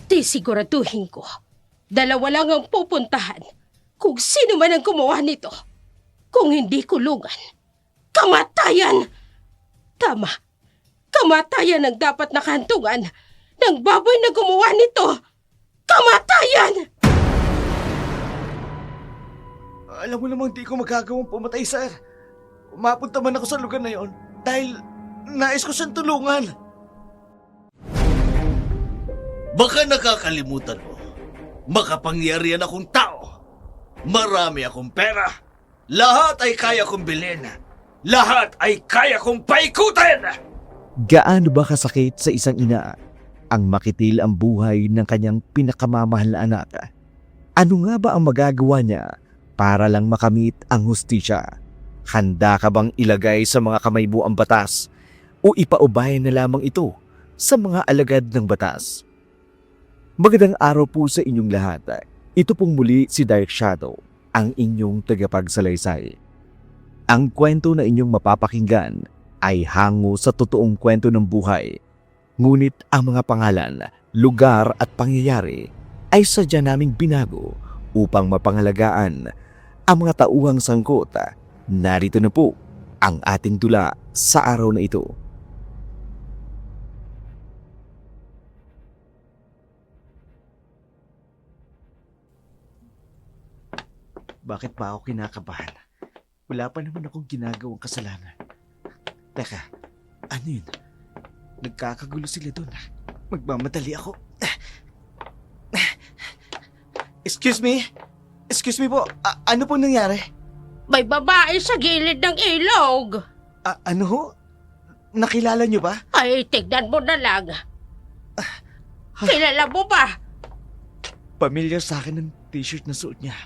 Sisiguraduhin ko, dalawa lang ang pupuntahan kung sino man ang gumawa nito. Kung hindi kulungan, kamatayan! Tama, kamatayan ang dapat nakahantungan ng baboy na gumawa nito! Kamatayan! Alam mo namang di ko magagawang pumatay, sir. Mapunta man ako sa lugar na yon dahil nais ko siyang tulungan. Baka nakakalimutan mo, makapangyarihan akong tao. Marami akong pera. Lahat ay kaya kong bilhin. Lahat ay kaya kong paikutin! Gaano ba kasakit sa isang ina ang makitil ang buhay ng kanyang pinakamamahal na anak? Ano nga ba ang magagawa niya para lang makamit ang hustisya? Handa ka bang ilagay sa mga kamay mo ang batas o ipaubayan na lamang ito sa mga alagad ng batas? Magandang araw po sa inyong lahat. Ito pong muli si Dark Shadow, ang inyong tagapagsalaysay. Ang kwento na inyong mapapakinggan ay hango sa totoong kwento ng buhay. Ngunit ang mga pangalan, lugar at pangyayari ay sadya naming binago upang mapangalagaan ang mga tauhang sangkot. Narito na po ang ating tula sa araw na ito. Bakit pa ako kinakabahan? Wala pa naman akong ginagawang kasalanan. Teka, ano yun? Nagkakagulo sila doon. Magmamadali ako. Excuse me? Excuse me po, ano po nangyari? May babae sa gilid ng ilog. Ano ho? Nakilala niyo ba? Ay, tignan mo na lang. Kilala mo ba? Pamilyar sa akin ng t-shirt na suot niya.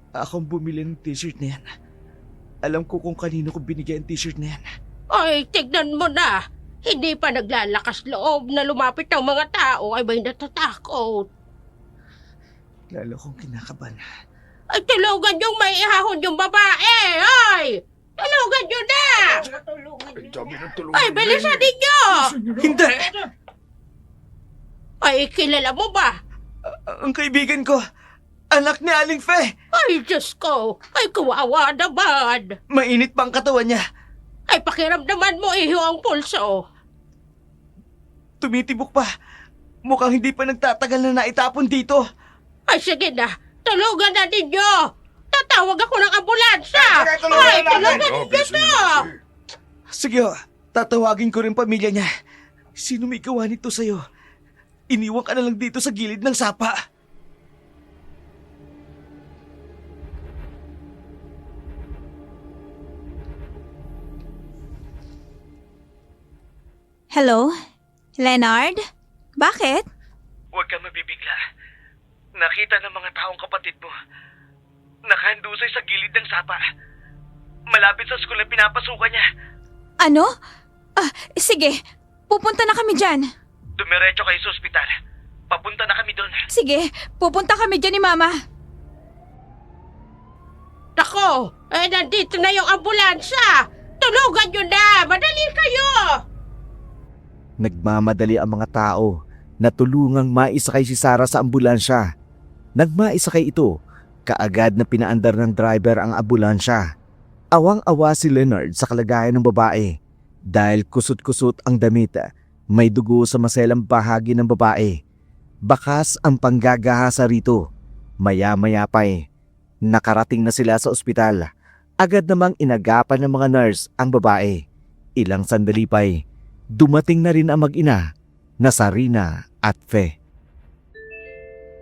Akong bumili ng t-shirt na yan. Alam ko kung kanino ko binigay ang t-shirt na yan. Ay, tignan mo na. Hindi pa naglalakas loob na lumapit ang mga tao ay may natatakot. Lalo kong kinakabahan. Ay, tulungan yung may ihahon yung babae! Ay! Tulungan nyo na! Ay, bilisan ninyo! Hindi! Ay, kilala mo ba? Ang kaibigan ko, anak ni Aling Fe! Ay, Diyos ko! Ay, kawawa naman! Mainit pa ang katawan niya. Ay, pakiramdaman mo iho ang pulso. Tumitibok pa. Mukhang hindi pa nagtatagal na naitapon dito. Ay, sige na. Tulungan na ninyo. Tatawag ako ng ambulansya. Ay, tulungan ninyo na. Sige ho, tatawagin ko rin pamilya niya. Sino may gawa nito sa'yo? Iniwan ka na lang dito sa gilid ng sapa. Hello? Leonard? Bakit? Huwag kang mabibigla. Nakita ng mga taong kapatid mo. Nakahandusay sa gilid ng sapa. Malapit sa school na pinapasukan niya. Ano? Sige. Pupunta na kami dyan. Dumiretso kayo sa ospital. Papunta na kami doon. Sige. Pupunta kami dyan ni Mama. Nako, nandito na yung ambulansya. Tulungan nyo na. Madali kayo. Nagmamadali ang mga tao na tulungang maisakay si Sarah sa ambulansya. Nang maisakay ito, kaagad na pinaandar ng driver ang ambulansya. Awang-awa si Leonard sa kalagayan ng babae dahil kusot-kusot ang damit, may dugo sa maselang bahagi ng babae. Bakas ang panggagahasa rito. Maya-maya pa nakarating na sila sa ospital. Agad namang inagapan ng mga nurse ang babae. Ilang sandali pa dumating na rin ang mag-ina na Sarina at Fe.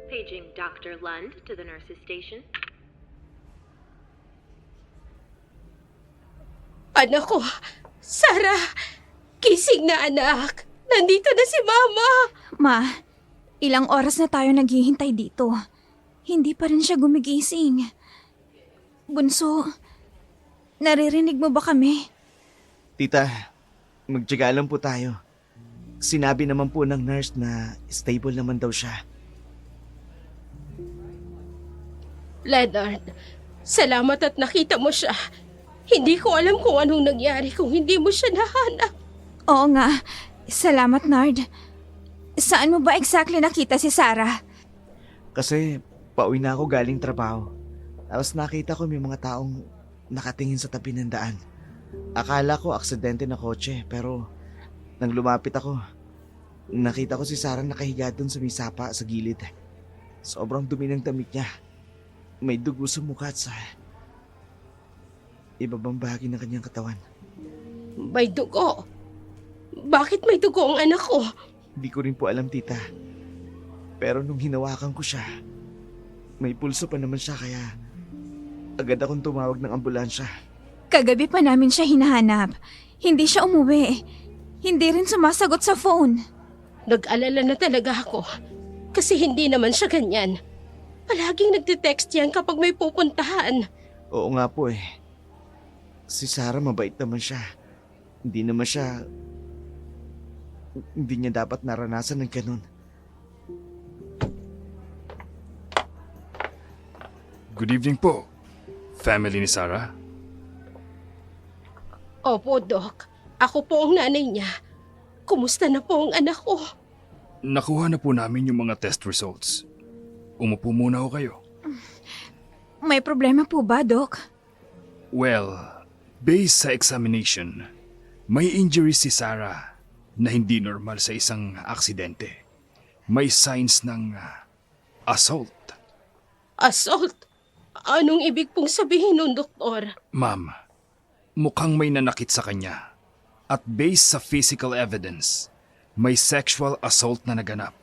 Paging Dr. Lund to the nurse's station. Anak ko, Sarah, gising na anak. Nandito na si Mama. Ma, ilang oras na tayo naghihintay dito. Hindi pa rin siya gumigising. Bunso, naririnig mo ba kami? Tita, magtiyaga lang po tayo. Sinabi naman po ng nurse na stable naman daw siya. Leonard, salamat at nakita mo siya. Hindi ko alam kung anong nangyari kung hindi mo siya nahanap. Oo nga. Salamat, Nard. Saan mo ba exactly nakita si Sarah? Kasi pauwi na ako galing trabaho. Tapos nakita ko may mga taong nakatingin sa tabi ng daan. Akala ko aksidente na kotse, pero nang lumapit ako, nakita ko si Sarah nakahiga doon sa may sapa sa gilid. Sobrang dumi ng damit niya. May dugo sa mukha at sa ibabang bahagi ng kanyang katawan. May dugo. Bakit may dugo ang anak ko? Hindi ko rin po alam, tita. Pero nung hinawakan ko siya, may pulso pa naman siya kaya agad akong tumawag ng ambulansya. Kagabi pa namin siya hinahanap. Hindi siya umuwi. Hindi rin sumasagot sa phone. Nag-alala na talaga ako. Kasi hindi naman siya ganyan. Palaging nagte-text yan kapag may pupuntahan. Oo nga po eh. Si Sarah mabait naman siya. Hindi niya dapat naranasan ng ganun. Good evening po. Family ni Sarah? Opo, Doc. Ako po ang nanay niya. Kumusta na po ang anak ko? Nakuha na po namin yung mga test results. Umupo muna ho kayo. May problema po ba, Doc? Well, based sa examination, may injury si Sarah na hindi normal sa isang aksidente. May signs ng assault. Assault? Anong ibig pong sabihin nun, Doktor? Ma'am, mukhang may nanakit sa kanya. At based sa physical evidence, may sexual assault na naganap.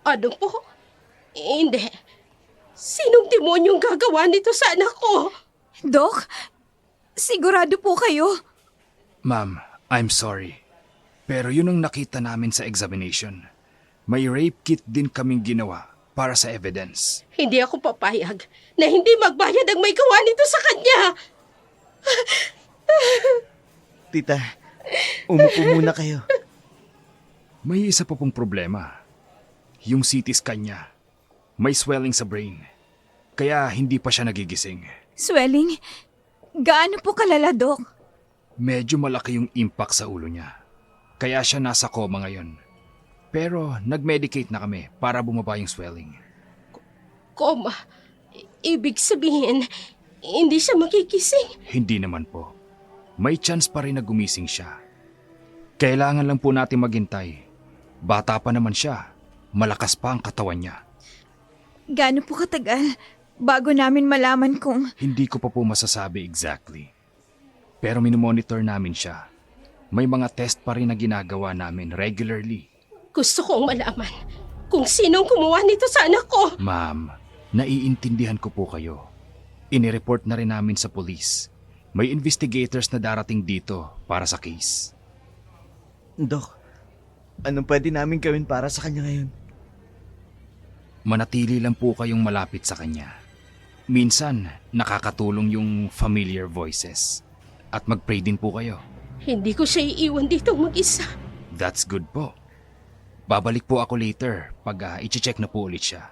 Ano po? Hindi. Sinong demonyong gagawa nito sa anak ko? Doc, sigurado po kayo? Ma'am, I'm sorry. Pero yun ang nakita namin sa examination. May rape kit din kaming ginawa para sa evidence. Hindi ako papayag na hindi magbayad ang may gawa nito sa kanya. Tita, umupo muna kayo. May isa pa pong problema. Yung CT scan niya. May swelling sa brain. Kaya hindi pa siya nagigising. Swelling? Gaano po kalala, Doc? Medyo malaki yung impact sa ulo niya. Kaya siya nasa coma ngayon. Pero nag-medicate na kami para bumaba yung swelling. Koma. Ibig sabihin, hindi siya makikising. Hindi naman po. May chance pa rin na gumising siya. Kailangan lang po natin maghintay. Bata pa naman siya. Malakas pa ang katawan niya. Gaano po katagal bago namin malaman kung... Hindi ko pa po masasabi exactly. Pero minomonitor namin siya. May mga test pa rin na ginagawa namin regularly. Gusto kong malaman kung sinong gumawa nito sa anak ko. Ma'am, naiintindihan ko po kayo. Inireport na rin namin sa police. May investigators na darating dito para sa case. Dok, anong pwede namin gawin para sa kanya ngayon? Manatili lang po kayong malapit sa kanya. Minsan, nakakatulong yung familiar voices. At mag-pray din po kayo. Hindi ko siya iiwan dito mag-isa. That's good po. Babalik po ako later pag i-check na po ulit siya.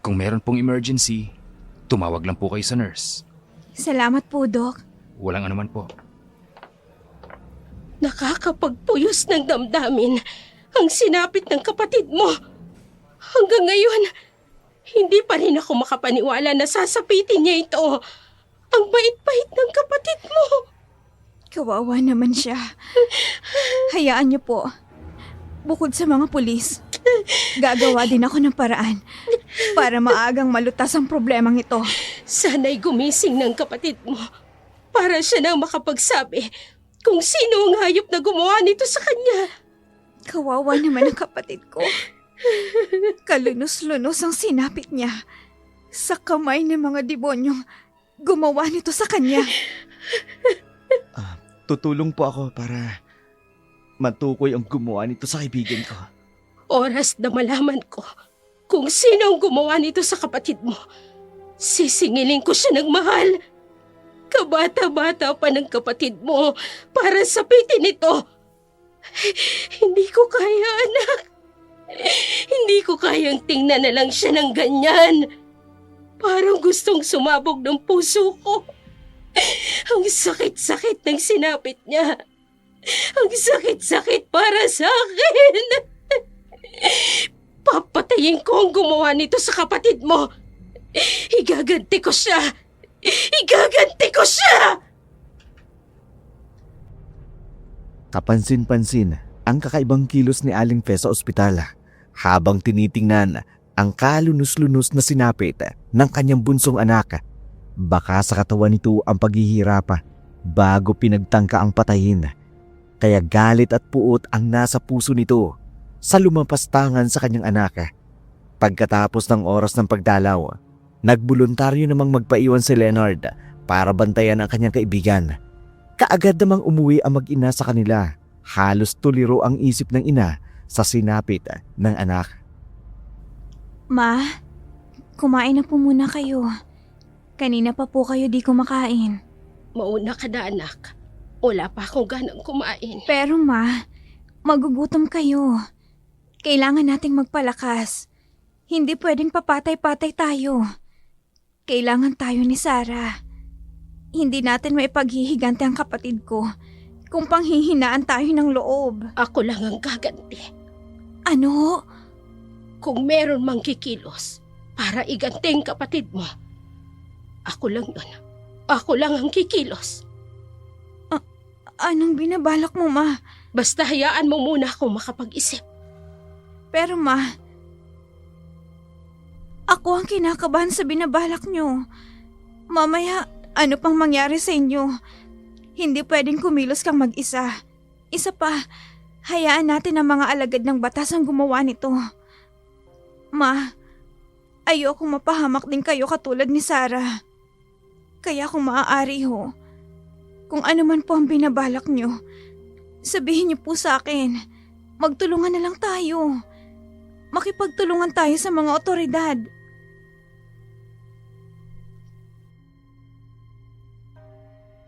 Kung meron pong emergency, tumawag lang po kayo sa nurse. Salamat po, Doc. Walang anuman po. Nakakapagpuyos ng damdamin ang sinapit ng kapatid mo. Hanggang ngayon, hindi pa rin ako makapaniwala na sasapitin niya ito. Ang bait-bait ng kapatid mo. Kawawa naman siya. Hayaan niyo po. Bukod sa mga pulis, gagawa din ako ng paraan para maagang malutas ang problemang ito. Sana'y gumising ng kapatid mo para siya nang makapagsabi kung sino ang hayop na gumawa nito sa kanya. Kawawa naman ang kapatid ko. Kalunos-lunos ang sinapit niya sa kamay ng mga debonyong gumawa nito sa kanya. Tutulong po ako para matukoy ang gumawa nito sa kaibigan ko. Oras na malaman ko kung sino ang gumawa nito sa kapatid mo, sisingilin ko siya ng mahal. Kabata-bata pa ng kapatid mo para sapitin ito. Hindi ko kaya, anak. Hindi ko kayang tingnan na lang siya ng ganyan. Parang gustong sumabog ng puso ko. Ang sakit-sakit ng sinapit niya. Ang sakit-sakit para sa akin. Papatayin ko ang gumawa nito sa kapatid mo. Igaganti ko siya. Igaganti ko siya! Kapansin-pansin ang kakaibang kilos ni Aling Fe sa ospital habang tinitingnan ang kalunos-lunos na sinapit ng kanyang bunsong anak. Baka sa katawan nito ang paghihirap bago pinagtangka ang patayin. Kaya galit at puot ang nasa puso nito sa lumapastangan sa kanyang anak. Pagkatapos ng oras ng pagdalaw, nagboluntaryo namang magpaiwan si Leonard para bantayan ang kanyang kaibigan. Kaagad namang umuwi ang mag-ina sa kanila. Halos tuliro ang isip ng ina sa sinapit ng anak. Ma, kumain na po muna kayo. Kanina pa po kayo di kumakain. Mauna ka na, anak. Wala pa akong ganang kumain. Pero ma, magugutom kayo. Kailangan nating magpalakas. Hindi pwedeng papatay-patay tayo. Kailangan tayo ni Sarah. Hindi natin maipaghihiganti ang kapatid ko kung panghihinaan tayo ng loob. Ako lang ang gaganti. Ano? Kung meron mang kikilos para iganti ang kapatid mo, ako lang yun. Ako lang ang kikilos. Anong binabalak mo, ma? Basta hayaan mo muna akong makapag-isip. Pero ma, ako ang kinakabahan sa binabalak nyo. Mamaya, ano pang mangyari sa inyo? Hindi pwedeng kumilos kang mag-isa. Isa pa, hayaan natin ang mga alagad ng batas ang gumawa nito. Ma, ayokong mapahamak din kayo katulad ni Sarah. Kaya kung maaari ho, kung ano man po ang binabalak nyo, sabihin niyo po sa akin. Magtulungan na lang tayo. Makipagtulungan tayo sa mga otoridad.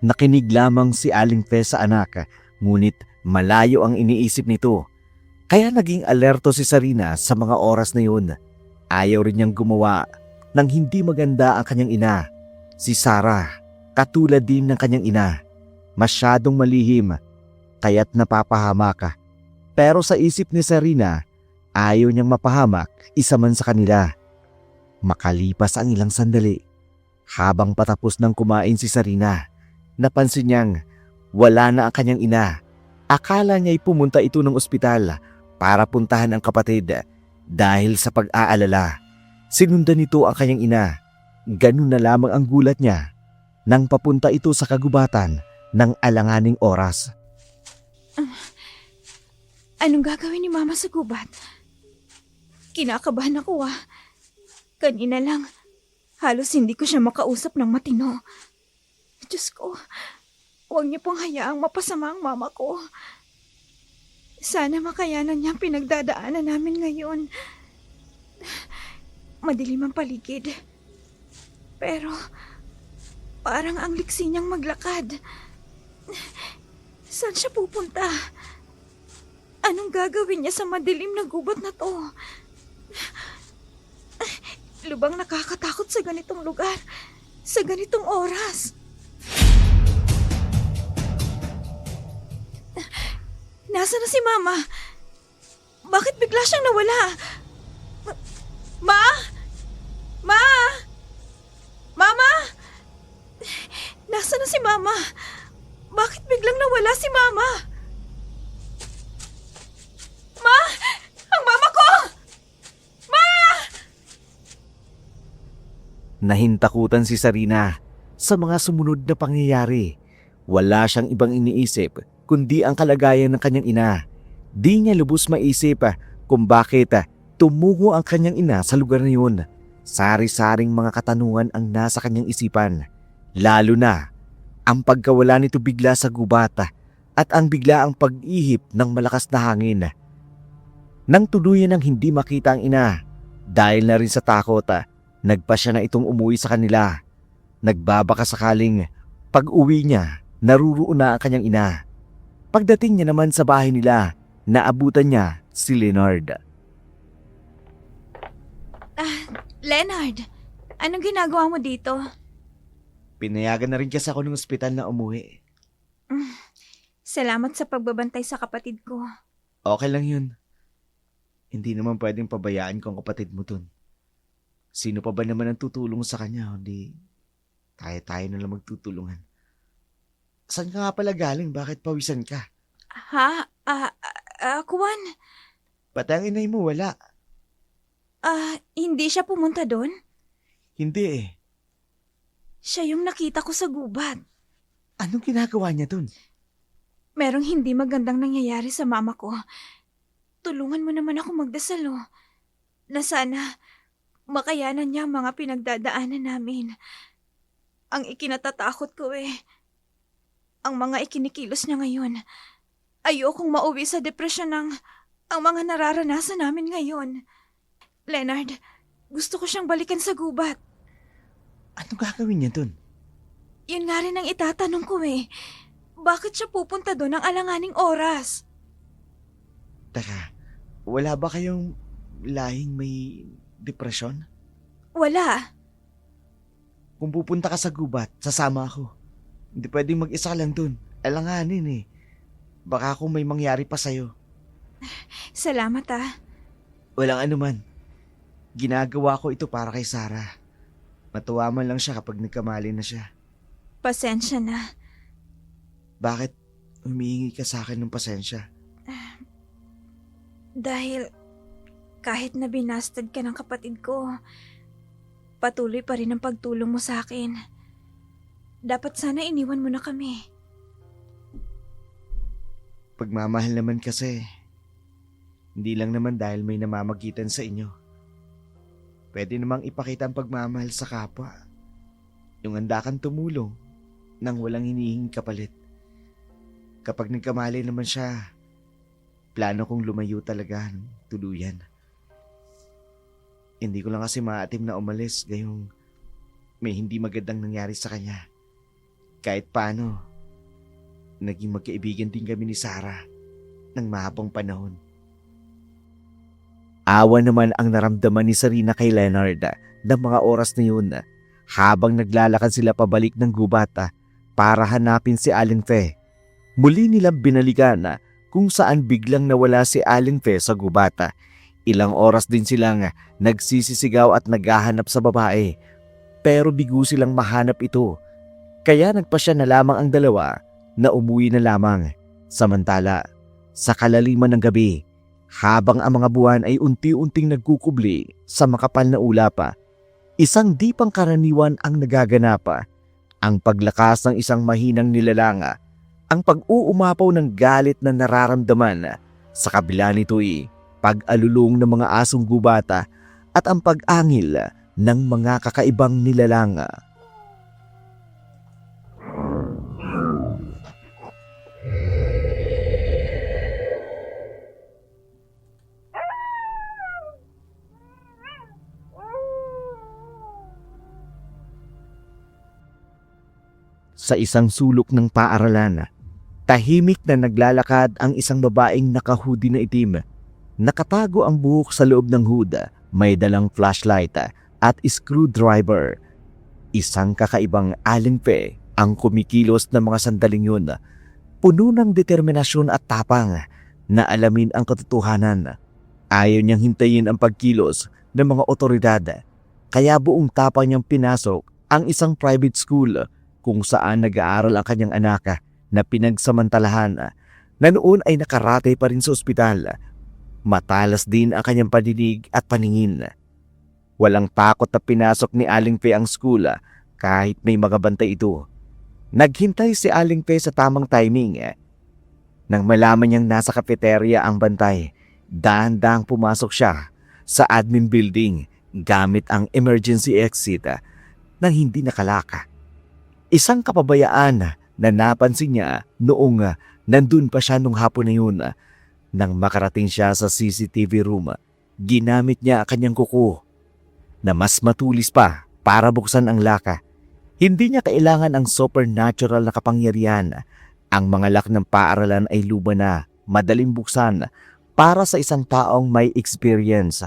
Nakinig lamang si Aling Fe sa anak, ngunit malayo ang iniisip nito. Kaya naging alerto si Sarina sa mga oras na yun. Ayaw rin niyang gumawa ng hindi maganda ang kanyang ina. Si Sarah, katulad din ng kanyang ina. Masyadong malihim, kaya't napapahamak. Pero sa isip ni Sarina, ayaw niyang mapahamak isa man sa kanila. Makalipas ang ilang sandali, habang patapos ng kumain si Sarina, napansin niyang wala na ang kanyang ina. Akala niya'y pumunta ito ng ospital para puntahan ang kapatid dahil sa pag-aalala. Sinundan nito ang kanyang ina. Ganun na lamang ang gulat niya nang papunta ito sa kagubatan ng alanganing oras. Anong gagawin ni Mama sa gubat? Kinakabahan ako Kanina lang, halos hindi ko siya makausap ng matino. Diyos ko, huwag niyo pong hayaang mapasama ang mama ko. Sana makayanan niya ang pinagdadaanan namin ngayon. Madilim ang paligid. Pero, parang ang liksi niyang maglakad. Saan siya pupunta? Anong gagawin niya sa madilim na gubat na to? Lubang nakakatakot sa ganitong lugar, sa ganitong oras. Nasaan na si Mama? Bakit bigla siyang nawala? Ma? Ma? Mama? Nasaan na si Mama? Bakit biglang nawala si Mama? Ma! Ang mama ko! Ma! Nahintakutan si Sarina sa mga sumunod na pangyayari. Wala siyang ibang iniisip kundi ang kalagayan ng kanyang ina. Di niya lubos maisip kung bakit tumungo ang kanyang ina sa lugar na yun. Sari-saring mga katanungan ang nasa kanyang isipan. Lalo na ang pagkawala nito bigla sa gubat at ang biglaang pag-ihip ng malakas na hangin. Nang tuluyan ng hindi makita ang ina, dahil na rin sa takot, nagpasya na itong umuwi sa kanila. Nagbabaka sakaling pag-uwi niya, naruroon na ang kanyang ina. Pagdating niya naman sa bahay nila, naabutan niya si Leonard. Leonard, anong ginagawa mo dito? Pinayagan na rin kasi ako ng ospital na umuwi. Salamat sa pagbabantay sa kapatid ko. Okay lang yun. Hindi naman pwedeng pabayaan ko ang kapatid mo dun. Sino pa ba naman ang tutulong sa kanya? Hindi tayo na lang magtutulungan. Saan ka nga pala galing? Bakit pawisan ka? Ha? Kuwan? Pati ang inay mo wala. Hindi siya pumunta doon? Hindi eh. Siya yung nakita ko sa gubat. Anong ginagawa niya dun? Merong hindi magandang nangyayari sa mama ko. Tulungan mo naman ako magdasal, oh. Na sana makayanan niya ang mga pinagdadaanan namin. Ang ikinatatakot ko ang mga ikinikilos niya ngayon. Ayokong mauwi sa depresyon ng ang mga nararanasan namin ngayon. Leonard, gusto ko siyang balikan sa gubat. Anong gagawin niya dun? Yun nga rin ang itatanong ko Bakit siya pupunta doon ng alanganing oras? Teka, wala ba kayong lahing may depresyon? Wala. Kung pupunta ka sa gubat, sasama ako. Hindi pwedeng mag-isa lang dun. Alanganin eh. Baka kung may mangyari pa sa'yo. Salamat Walang anuman. Ginagawa ko ito para kay Sarah. Matuwa man lang siya kapag nagkamali na siya. Pasensya na. Bakit humihingi ka sa akin ng pasensya? Dahil kahit na binastad ka ng kapatid ko, patuloy pa rin ang pagtulong mo sa akin. Dapat sana iniwan mo na kami. Pagmamahal naman kasi, hindi lang naman dahil may namamagitan sa inyo. Pwede namang ipakita ang pagmamahal sa kapwa. Yung handa kang tumulong nang walang hinihinging kapalit. Kapag nagkamali naman siya, plano kong lumayo talaga ng tuluyan. Hindi ko lang kasi maatim na umalis gayong may hindi magandang nangyari sa kanya. Kahit paano, naging magkaibigan din kami ni Sarah ng mahabang panahon. Awa naman ang naramdaman ni Sarina kay Leonard ng mga oras na yun habang naglalakad sila pabalik ng gubata para hanapin si Aling Fe. Muli nilang binalikan kung saan biglang nawala si Aling Fe sa gubata. Ilang oras din silang nagsisisigaw at naghahanap sa babae pero bigo silang mahanap ito. Kaya nagpasya na lamang ang dalawa na umuwi na lamang. Samantala, sa kalaliman ng gabi, habang ang mga buwan ay unti-unting nagkukubli sa makapal na ulapa, isang di pangkaraniwan ang nagaganapa. Ang paglakas ng isang mahinang nilalanga, ang pag-uumapaw ng galit na nararamdaman, sa kabila nito'y pag-alulong ng mga asong gubata at ang pag-angil ng mga kakaibang nilalanga. Sa isang sulok ng paaralan, tahimik na naglalakad ang isang babaeng naka-hoodie na itim. Nakatago ang buhok sa loob ng hood, may dalang flashlight at screwdriver. Isang kakaibang Aling Fe ang kumikilos ng mga sandaling yun. Puno ng determinasyon at tapang na alamin ang katotohanan. Ayaw niyang hintayin ang pagkilos ng mga otoridad, kaya buong tapang niyang pinasok ang isang private school kung saan nag-aaral ang kanyang anak na pinagsamantalahan na noon ay nakarate pa rin sa ospital. Matalas din ang kanyang paninig at paningin. Walang takot na pinasok ni Aling Fe ang school kahit may mga bantay ito. Naghintay si Aling Fe sa tamang timing. Nang malaman niyang nasa cafeteria ang bantay, dahan-dahang pumasok siya sa admin building gamit ang emergency exit nang hindi nakalaka. Isang kapabayaan na napansin niya noong nandun pa siya nung hapon na yun. Nang makarating siya sa CCTV room, ginamit niya ang kanyang kuko na mas matulis pa para buksan ang laka. Hindi niya kailangan ang supernatural na kapangyarihan. Ang mga lock ng paaralan ay luba na, madaling buksan para sa isang taong may experience.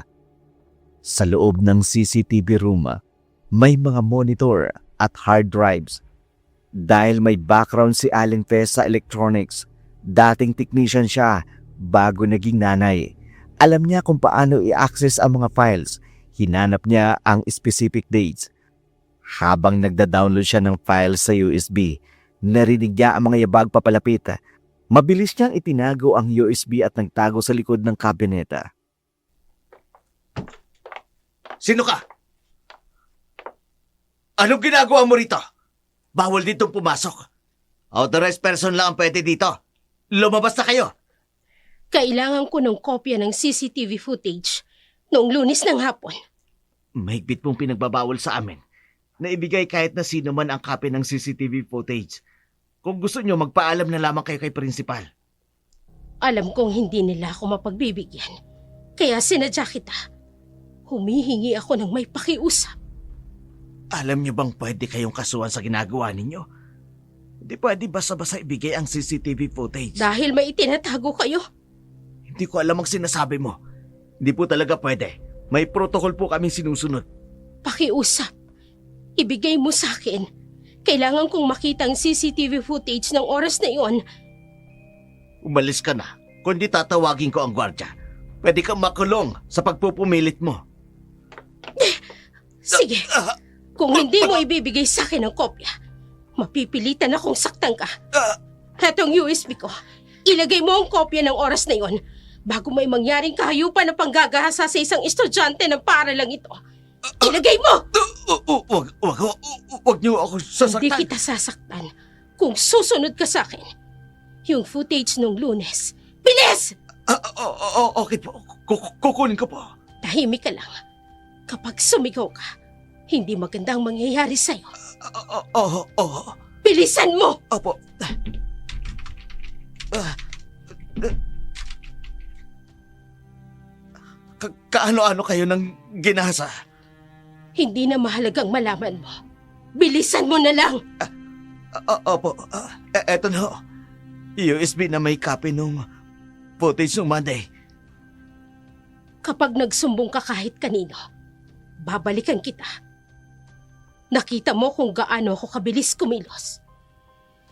Sa loob ng CCTV room, may mga monitor at hard drives. Dahil may background si Aling Fe sa electronics, Dating technician siya bago naging nanay. Alam niya kung paano i-access ang mga files. Hinanap niya ang specific dates. Habang nagda-download siya ng files sa USB, narinig niya ang mga yabag papalapit. Mabilis niyang itinago ang USB at nagtago sa likod ng kabineta. Sino ka? Anong ginagawa mo rito? Bawal ditong pumasok. Authorized person lang ang pwede dito. Lumabas na kayo. Kailangan ko ng kopya ng CCTV footage noong Lunes ng hapon. Mahigpit mong pinagbabawal sa amin na ibigay kahit na sino man ang copy ng CCTV footage. Kung gusto nyo, magpaalam na lamang kayo kay principal. Alam kong hindi nila ako mapagbibigyan. Kaya sinadya kita. Humihingi ako ng may pakiusap. Alam nyo bang pwede kayong kasuhan sa ginagawa ninyo? Hindi pwede basta-basta ibigay ang CCTV footage. Dahil may itinatago kayo. Hindi ko alam ang sinasabi mo. Hindi po talaga pwede. May protocol po kami sinusunod. Pakiusap. Ibigay mo sa akin. Kailangan kong makita ang CCTV footage ng oras na iyon. Umalis ka na. Kundi tatawagin ko ang gwardya. Pwede kang makulong sa pagpupumilit mo. Sige. Kung hindi mo ibibigay sa akin ang kopya, mapipilitan akong saktan ka. Hetong USB ko. Ilagay mo ang kopya ng oras na iyon bago may mangyaring kahayupan na panggagahasa sa isang estudyante ng paaralang ito. Ilagay mo! Wag niyo ako sasaktan. Hindi kita sasaktan kung susunod ka sa akin. Yung footage nung Lunes. Bilis! Okay po. Kukunin ko po. Tahimik ka lang. Kapag sumigaw ka, hindi magandang mangyayari sa'yo. Bilisan mo! Opo. Kaano-ano kayo ng ginasa? Hindi na mahalagang malaman mo. Bilisan mo na lang! Opo. Eto na ho. USB na may copy nung footage nung Monday. Kapag nagsumbong ka kahit kanino, babalikan kita. Nakita mo kung gaano ako kabilis kumilos.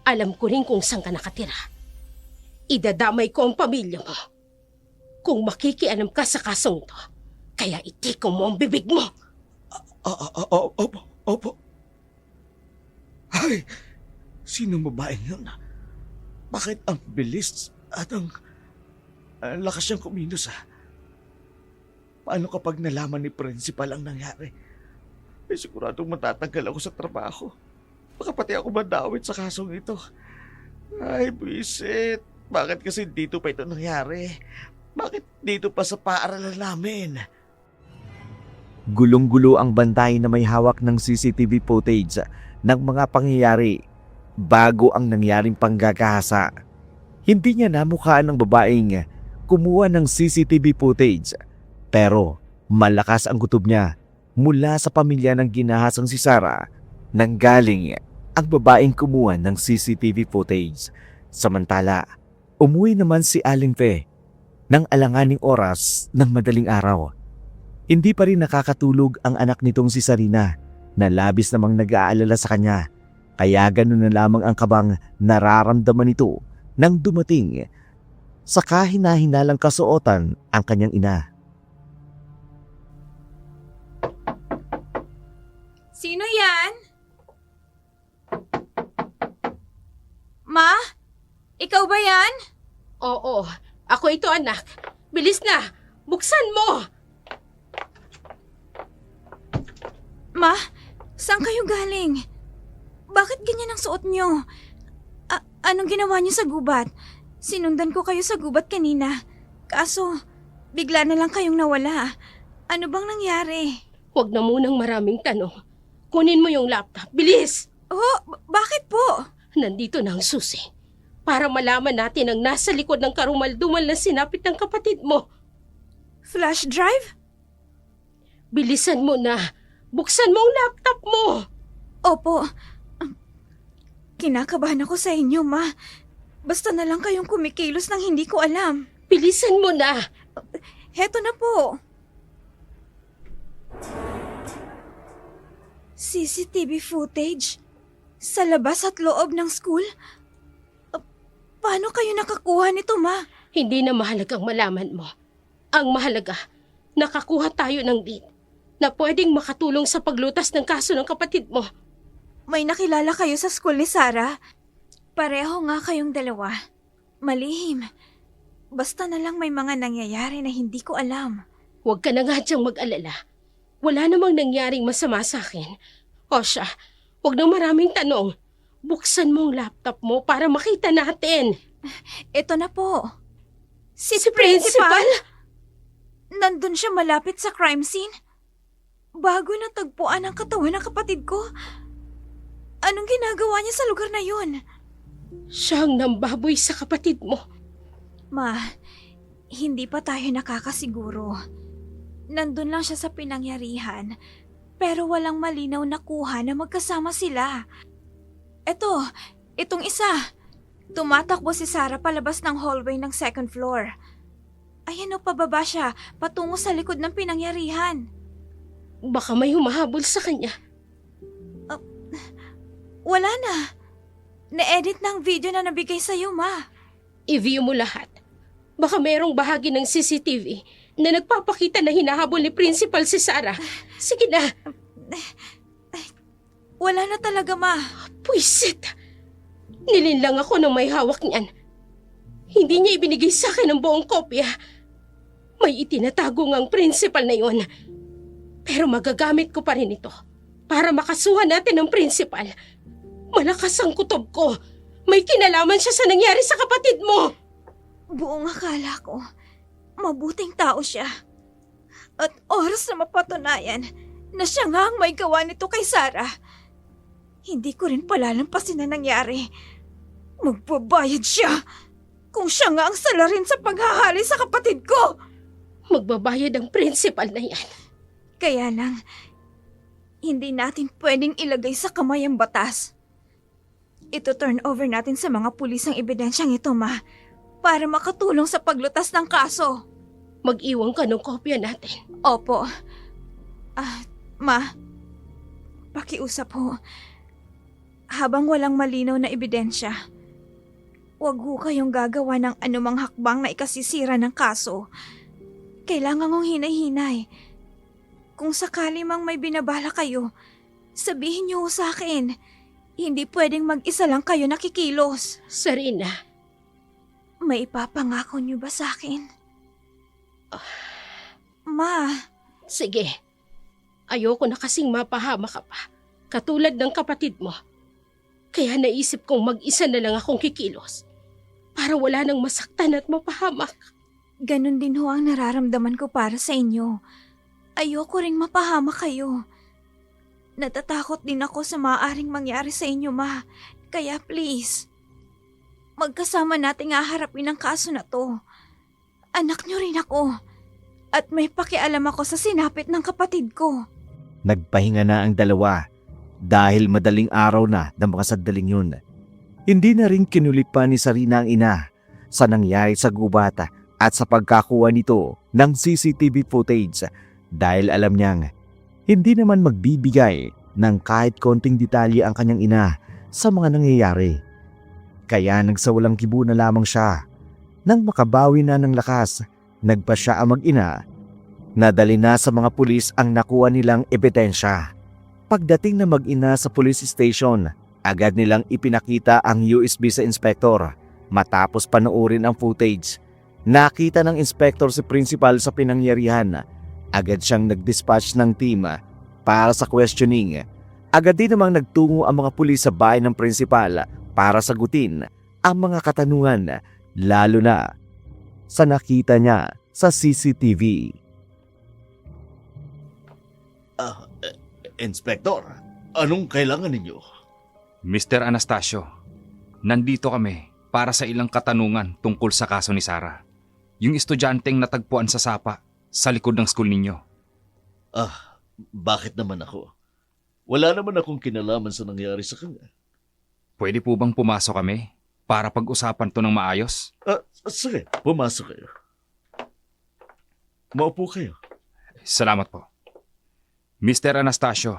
Alam ko rin kung saan ka nakatira. Idadamay ko ang pamilya mo. Kung makikialam ka sa kasong ito, kaya itiko mo ang bibig mo. Opo. Ay, sino babaeng yun? Bakit ang bilis at ang lakas niyang kumilos Paano kapag nalaman ni principal ang nangyari? Ay, siguradong matatanggal ako sa trabaho. Baka pati ako madawit sa kasong ito. Ay, buisit. Bakit kasi dito pa ito nangyari? Bakit dito pa sa paaralan namin? Gulong-gulo ang bantay na may hawak ng CCTV footage ng mga pangyayari bago ang nangyaring panggagahasa. Hindi niya namukhaan ng babaeng kumuha ng CCTV footage, pero malakas ang kutob niya mula sa pamilya ng ginahasang si Sarah nang galing ang babaeng kumuha ng CCTV footage. Samantala, umuwi naman si Aling Fe ng alanganing oras ng madaling araw. Hindi pa rin nakakatulog ang anak nitong si Sarina na labis namang nag-aalala sa kanya. Kaya ganun na lamang ang kabang nararamdaman nito nang dumating sa kahina-hinalang kasuotan ang kanyang ina. Sino yan? Ma? Ikaw ba yan? Oo, ako ito anak. Bilis na, buksan mo! Ma, saan kayo galing? Bakit ganyan ang suot nyo? Anong ginawa niyo sa gubat? Sinundan ko kayo sa gubat kanina. Kaso, bigla na lang kayong nawala. Ano bang nangyari? Huwag na munang maraming tanong. Kunin mo yung laptop, bilis! Oh, bakit po? Nandito na ang susi. Para malaman natin ang nasa likod ng karumal-dumal na sinapit ng kapatid mo. Flash drive? Bilisan mo na. Buksan mo ang laptop mo. Opo. Kinakabahan ako sa inyo, Ma. Basta na lang kayong kumikilos nang hindi ko alam. Bilisan mo na. Heto na po. CCTV footage? Sa labas at loob ng school? Paano kayo nakakuha nito, Ma? Hindi na mahalagang malaman mo. Ang mahalaga, nakakuha tayo ng lead na pwedeng makatulong sa paglutas ng kaso ng kapatid mo. May nakilala kayo sa school ni Sarah? Pareho nga kayong dalawa. Malihim. Basta na lang may mga nangyayari na hindi ko alam. Huwag ka na nga diyang mag-alala. Wala namang nangyaring masama sa akin. O siya, huwag nang maraming tanong. Buksan mo ang laptop mo para makita natin. Ito na po. Si Principal? Nandun siya malapit sa crime scene. Bago natagpuan ang katawan ng kapatid ko. Anong ginagawa niya sa lugar na yun? Siya ang nambaboy sa kapatid mo. Ma, hindi pa tayo nakakasiguro. Nandun lang siya sa pinangyarihan, pero walang malinaw na kuha na magkasama sila. Itong isa. Tumatakbo si Sarah palabas ng hallway ng second floor. Ayan o, pababa siya, patungo sa likod ng pinangyarihan. Baka may humahabol sa kanya. Wala na. Na-edit ng video na nabigay sa'yo, Ma. I-view mo lahat. Baka mayroong bahagi ng CCTV na nagpapakita na hinahabol ni Principal si Sarah. Sige na. Wala na talaga, Ma. Puisit. Nilinlang ako ng may hawak niyan. Hindi niya ibinigay sa akin ang buong kopya. May itinatago ngang principal na yon. Pero magagamit ko pa rin ito para makasuhan natin ang principal. Malakas ang kutob ko. May kinalaman siya sa nangyari sa kapatid mo. Buong akala ko, mabuting tao siya. At oras na mapatunayan na siya nga ang may gawa nito kay Sarah. Hindi ko rin palalampasin na nangyari. Magbabayad siya kung siya nga ang salarin sa paghahali sa kapatid ko. Magbabayad ang principal na yan. Kaya lang, hindi natin pwedeng ilagay sa kamay ang batas. Ito turn over natin sa mga pulis ang ebidensyang ito, Ma, para makatulong sa paglutas ng kaso. Mag-iwan ka ng kopya natin. Opo. Ma, pakiusap ho. Habang walang malinaw na ebidensya, huwag ho kayong gagawa ng anumang hakbang na ikasisira ng kaso. Kailangan kong hinay-hinay. Kung sakali mang may binabala kayo, sabihin niyo ho sa akin. Hindi pwedeng mag-isa lang kayo nakikilos. Sarina, May ipapangako niyo ba sa akin? Ma, sige. Ayoko na kasing mapahama ka pa. Katulad ng kapatid mo. Kaya naisip kong mag-isa na lang akong kikilos. Para wala nang masaktan at mapahamak. ganun din ho ang nararamdaman ko para sa inyo. Ayoko ring mapahama kayo. Natatakot din ako sa maaaring mangyari sa inyo, Ma. Kaya please, magkasama nating haharapin ang kaso na to. Anak niyo rin ako. At may pakialam ako sa sinapit ng kapatid ko. Nagpahinga na ang dalawa dahil madaling araw na ng mga sandaling yun. Hindi na rin kinulit pa ni Sarina ang ina sa nangyari sa gubata at sa pagkakuha nito ng CCTV footage dahil alam niyang hindi naman magbibigay ng kahit konting detalye ang kanyang ina sa mga nangyayari. Kaya nagsawalang kibo na lamang siya. Nang makabawi na ng lakas, nagpa siya ang mag-ina. Nadali na sa mga pulis ang nakuha nilang ebidensya. Pagdating na mag-ina sa police station, agad nilang ipinakita ang USB sa inspektor. Matapos panoorin ang footage, nakita ng inspektor si principal sa pinangyarihan. Agad siyang nag-dispatch ng team para sa questioning. Agad din namang nagtungo ang mga pulis sa bahay ng principal para sagutin ang mga katanungan, lalo na sa nakita niya sa CCTV. Inspektor, anong kailangan ninyo? Mr. Anastasio, nandito kami para sa ilang katanungan tungkol sa kaso ni Sarah. Yung estudyanteng natagpuan sa sapa sa likod ng school ninyo. Bakit naman ako? Wala naman akong kinalaman sa nangyari sa kanya. Pwede po bang pumasok kami para pag-usapan to ng maayos? Sige, pumasok kayo. Maupo kayo. Salamat po. Mr. Anastasio,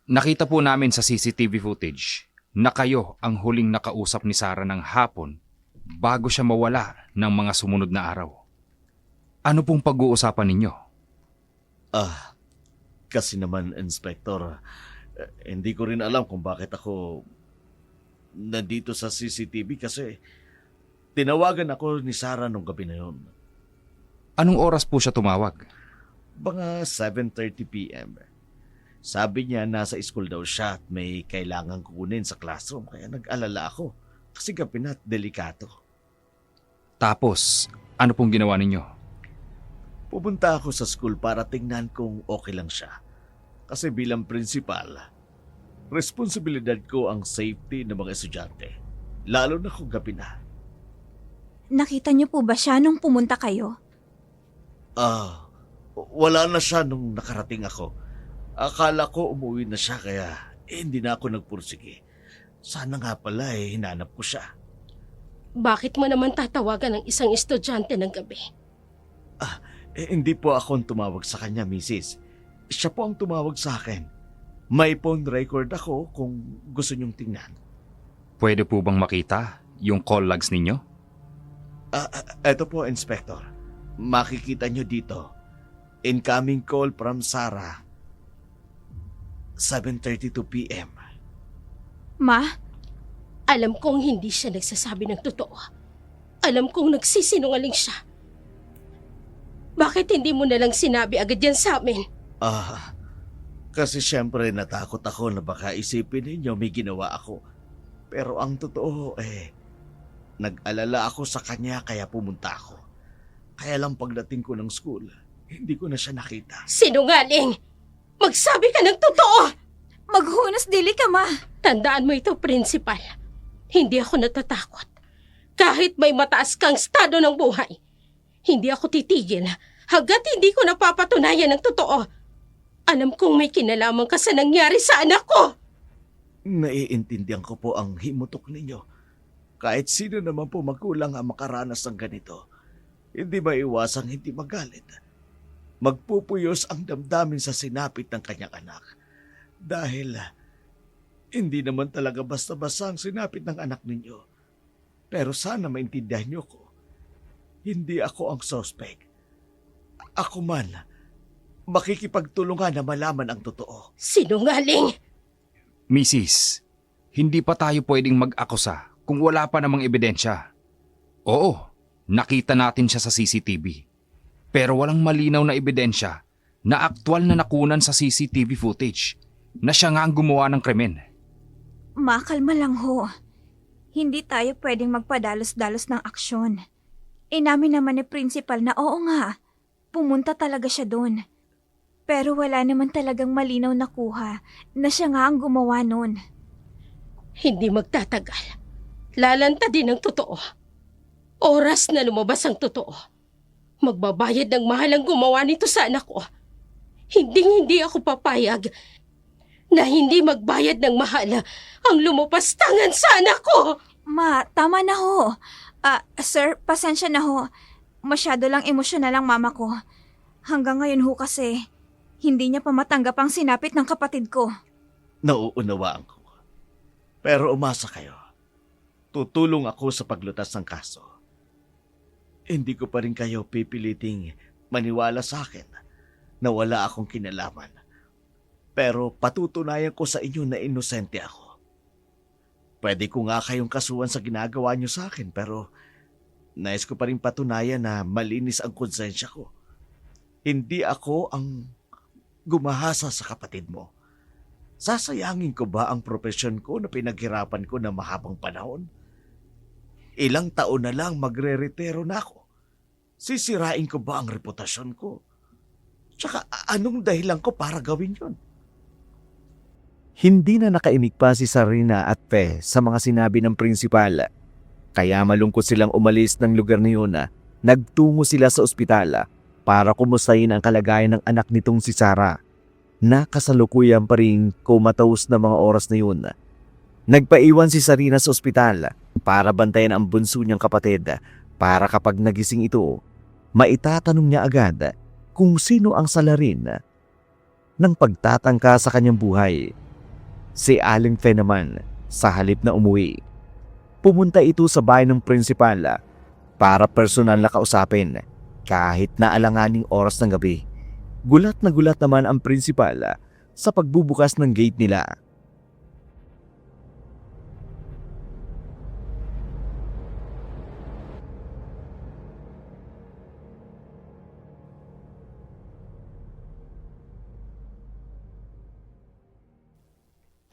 nakita po namin sa CCTV footage na kayo ang huling nakausap ni Sarah ng hapon bago siya mawala ng mga sumunod na araw. Ano pong pag-uusapan ninyo? Kasi naman, Inspector, hindi ko rin alam kung bakit ako nandito sa CCTV kasi tinawagan ako ni Sarah nung gabi na yun. Anong oras po siya tumawag? Mga 7:30 p.m. Sabi niya nasa school daw siya at may kailangan kukunin sa classroom kaya nag-alala ako kasi gabi na at delikato. Tapos, ano pong ginawa ninyo? Pupunta ako sa school para tingnan kung okay lang siya. Kasi bilang principal, responsibilidad ko ang safety ng mga estudyante. Lalo na kung gabi na. Nakita niyo po ba siya nung pumunta kayo? Wala na siya nung nakarating ako. Akala ko umuwi na siya kaya hindi na ako nagpursige. Sana nga pala hinanap ko siya. Bakit mo naman tatawagan ng isang estudyante ng gabi? Hindi po ako ang tumawag sa kanya, Mrs. Siya po ang tumawag sa akin. May phone record ako kung gusto niyong tingnan. Pwede po bang makita yung call logs ninyo? Eto po, Inspector. Makikita niyo dito. Incoming call from Sarah. 7:32 p.m. Ma, Alam kong hindi siya nagsasabi ng totoo. Alam kong nagsisinungaling siya. Bakit hindi mo nalang sinabi agad yan sa amin? Kasi syempre natakot ako na baka isipin ninyo may ginawa ako. Pero ang totoo nag-alala ako sa kanya kaya pumunta ako. Kaya lang pagdating ko ng school, hindi ko na siya nakita. Sinungaling! Magsabi ka ng totoo! maghunas dili ka, Ma. Tandaan mo ito, principal. Hindi ako natatakot. Kahit may mataas kang estado ng buhay, hindi ako titigil hanggat hindi ko napapatunayan ng totoo. Alam kong may kinalaman ka sa nangyari sa anak ko. Naiintindihan ko po ang himutok ninyo. Kahit sino naman po magulang ang makaranas ng ganito, hindi maiwasang hindi magalit. Magpupuyos ang damdamin sa sinapit ng kanyang anak. Dahil hindi naman talaga basta-basta ang sinapit ng anak ninyo. Pero sana maintindihan niyo ko. Hindi ako ang suspect. Ako man, makikipagtulungan na malaman ang totoo. Sinungaling! Mrs., hindi pa tayo pwedeng mag-akusa kung wala pa namang ebidensya. Oo, nakita natin siya sa CCTV. Pero walang malinaw na ebidensya na aktwal na nakunan sa CCTV footage na siya nga ang gumawa ng krimen. Ma, kalma lang ho. Hindi tayo pwedeng magpadalos-dalos ng aksyon. Inamin naman ni principal na oo nga, pumunta talaga siya doon. Pero wala naman talagang malinaw na kuha na siya nga ang gumawa nun. Hindi magtatagal. Lalanta din ang totoo. Oras na lumabas ang totoo. Magbabayad ng mahal ang gumawa nito sa anak ko. Hindi ako papayag na hindi magbayad ng mahal ang lumupastangan sa anak ko. Ma, tama na ho. Sir, pasensya na ho. Masyado lang emosyonal ang mama ko. Hanggang ngayon ho kasi, hindi niya pa matanggap ang sinapit ng kapatid ko. Nauunawaan ko. Pero umasa kayo. Tutulong ako sa paglutas ng kaso. Hindi ko pa rin kayo pipiliting maniwala sa akin na wala akong kinalaman. Pero patutunayan ko sa inyo na inosente ako. Pwede ko nga kayong kasuhan sa ginagawa niyo sa akin pero nais ko pa rin patunayan na malinis ang konsensya ko. Hindi ako ang gumahasa sa kapatid mo. Sasayangin ko ba ang propesyon ko na pinaghirapan ko na mahabang panahon? Ilang taon na lang magre-retiro na ako. Sisirain ko ba ang reputasyon ko? Tsaka anong dahilan ko para gawin yon? Hindi na nakainig pa si Sarina at Pe sa mga sinabi ng prinsipal. Kaya malungkot silang umalis ng lugar na yun. Nagtungo sila sa ospital para kumustahin ang kalagayan ng anak nitong si Sarah na kasalukuyan pa rin comatose na mga oras na yun. Nagpaiwan si Sarina sa ospital para bantayan ang bunso niyang kapatid para kapag nagising ito, maitatanong niya agad kung sino ang salarin ng pagtatangka sa kanyang buhay. Si Aling Fe naman sa halip na umuwi, pumunta ito sa bahay ng prinsipal para personal na kausapin kahit na alanganing oras ng gabi. Gulat na gulat naman ang prinsipal sa pagbubukas ng gate nila.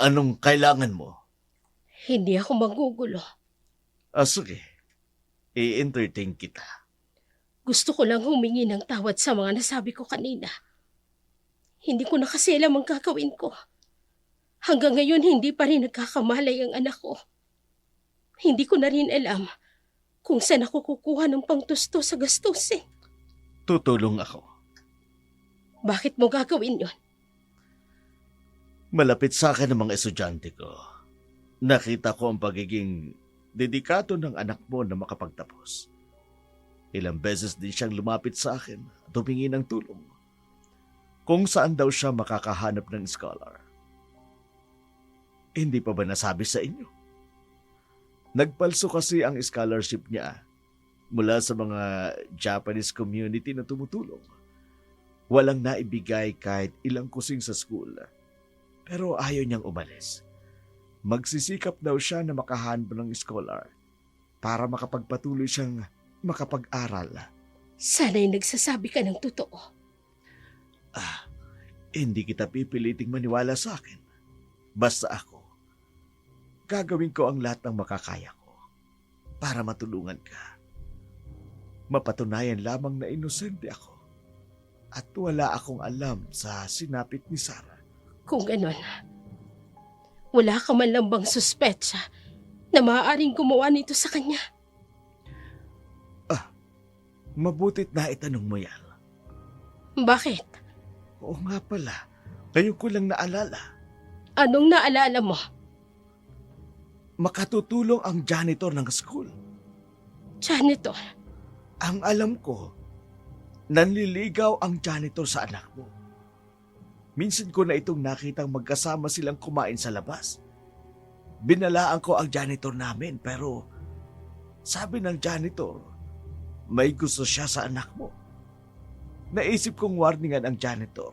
Anong kailangan mo? Hindi ako magugulo. Sige. I-entertain kita. Gusto ko lang humingi ng tawad sa mga nasabi ko kanina. Hindi ko na kasi alam ang gagawin ko. Hanggang ngayon hindi pa rin nagkakamalay ang anak ko. Hindi ko na rin alam kung saan ako kukuha ng pangtusto sa gastusin. Tutulong ako. Bakit mo gagawin yon? Malapit sa akin ang mga estudyante ko. Nakita ko ang pagiging dedikado ng anak mo na makapagtapos. Ilang beses din siyang lumapit sa akin at humingi ng tulong. Kung saan daw siya makakahanap ng scholar. Hindi pa ba nasabi sa inyo? Nagpalso kasi ang scholarship niya mula sa mga Japanese community na tumutulong. Walang naibigay kahit ilang kusing sa school. Pero ayaw niyang umalis. Magsisikap daw siya na makahanap ng scholar para makapagpatuloy siyang makapag-aral. Sana'y nagsasabi ka ng totoo. Hindi kita pipiliting maniwala sa akin. Basta ako, gagawin ko ang lahat ng makakaya ko para matulungan ka. Mapatunayan lamang na inosente ako at wala akong alam sa sinapit ni Sarah. Kung ganon, wala ka man lang bang suspetsa na maaaring gumawa nito sa kanya? Mabutit na itanong mo yan. Bakit? Oo nga pala, ngayon ko lang naalala. Anong naalala mo? Makatutulong ang janitor ng school. Janitor, Ang alam ko, nanliligaw ang janitor sa anak mo. Minsan ko na itong nakitang magkasama silang kumain sa labas. Binalaan ko ang janitor namin pero sabi ng janitor, may gusto siya sa anak mo. Naisip kong warningan ang janitor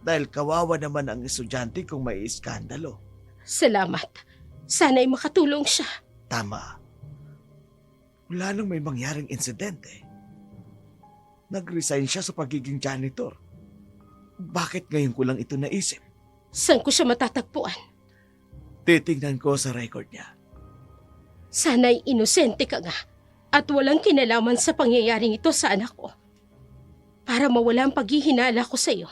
dahil kawawa naman ang estudyante kung may iskandalo. salamat. Sana'y makatulong siya. Tama. Wala nang may mangyaring insidente. Nag-resign siya sa pagiging janitor. Bakit ngayon ko lang ito naisip? Saan ko siya matatagpuan? Titingnan ko sa record niya. Sana'y inosente ka nga at walang kinalaman sa pangyayaring ito sa anak ko. Para mawala ang paghihinala ko sa iyo,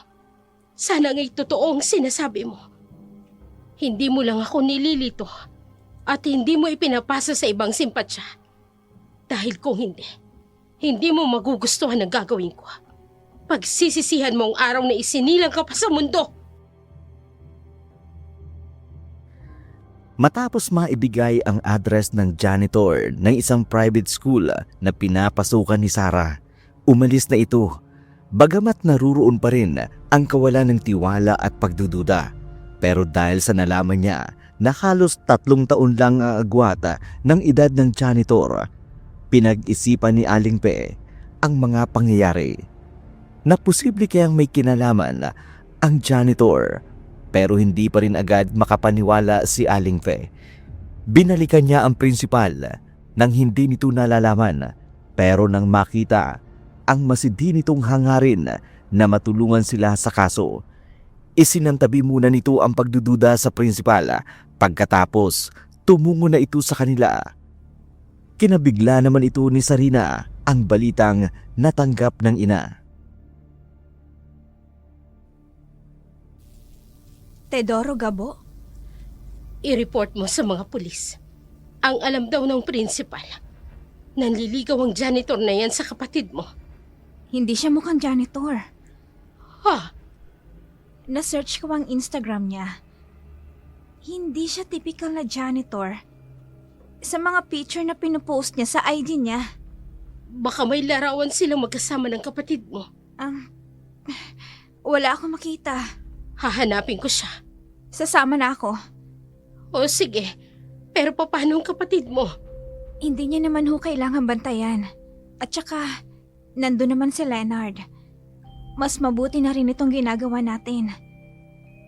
sana nga'y totoo ang sinasabi mo. Hindi mo lang ako nililito at hindi mo ipinapasa sa ibang simpatsya. Dahil kung hindi mo magugustuhan ang gagawin ko. Pagsisisihan mo ang araw na isinilang ka pa sa mundo. Matapos maibigay ang address ng janitor ng isang private school na pinapasukan ni Sarah, umalis na ito. Bagamat naruroon pa rin ang kawalan ng tiwala at pagdududa. Pero dahil sa nalaman niya na halos 3 taon lang ang agwat ng edad ng janitor, pinag-isipan ni Aling Pe ang mga pangyayari. Na posible kayang may kinalaman ang janitor pero hindi pa rin agad makapaniwala si Aling Fe. Binalikan niya ang prinsipal nang hindi nito nalalaman pero nang makita ang masidi nitong hangarin na matulungan sila sa kaso. Isinantabi muna nito ang pagdududa sa prinsipal pagkatapos tumungo na ito sa kanila. Kinabigla naman ito ni Sarina ang balitang natanggap ng ina. Teodoro Gabo? I-report mo sa mga pulis. Ang alam daw ng prinsipal, nanliligaw ang janitor na yan sa kapatid mo. Hindi siya mukhang janitor. Ha? Na-search ko ang Instagram niya. Hindi siya typical na janitor. Sa mga picture na pinupost niya sa ID niya, Baka may larawan silang magkasama ng kapatid mo. wala akong makita. Hahanapin ko siya. Sasama na ako. O sige, pero paano ang kapatid mo? Hindi niya naman ho kailangan bantayan. At saka, nandun naman si Leonard. Mas mabuti na rin itong ginagawa natin.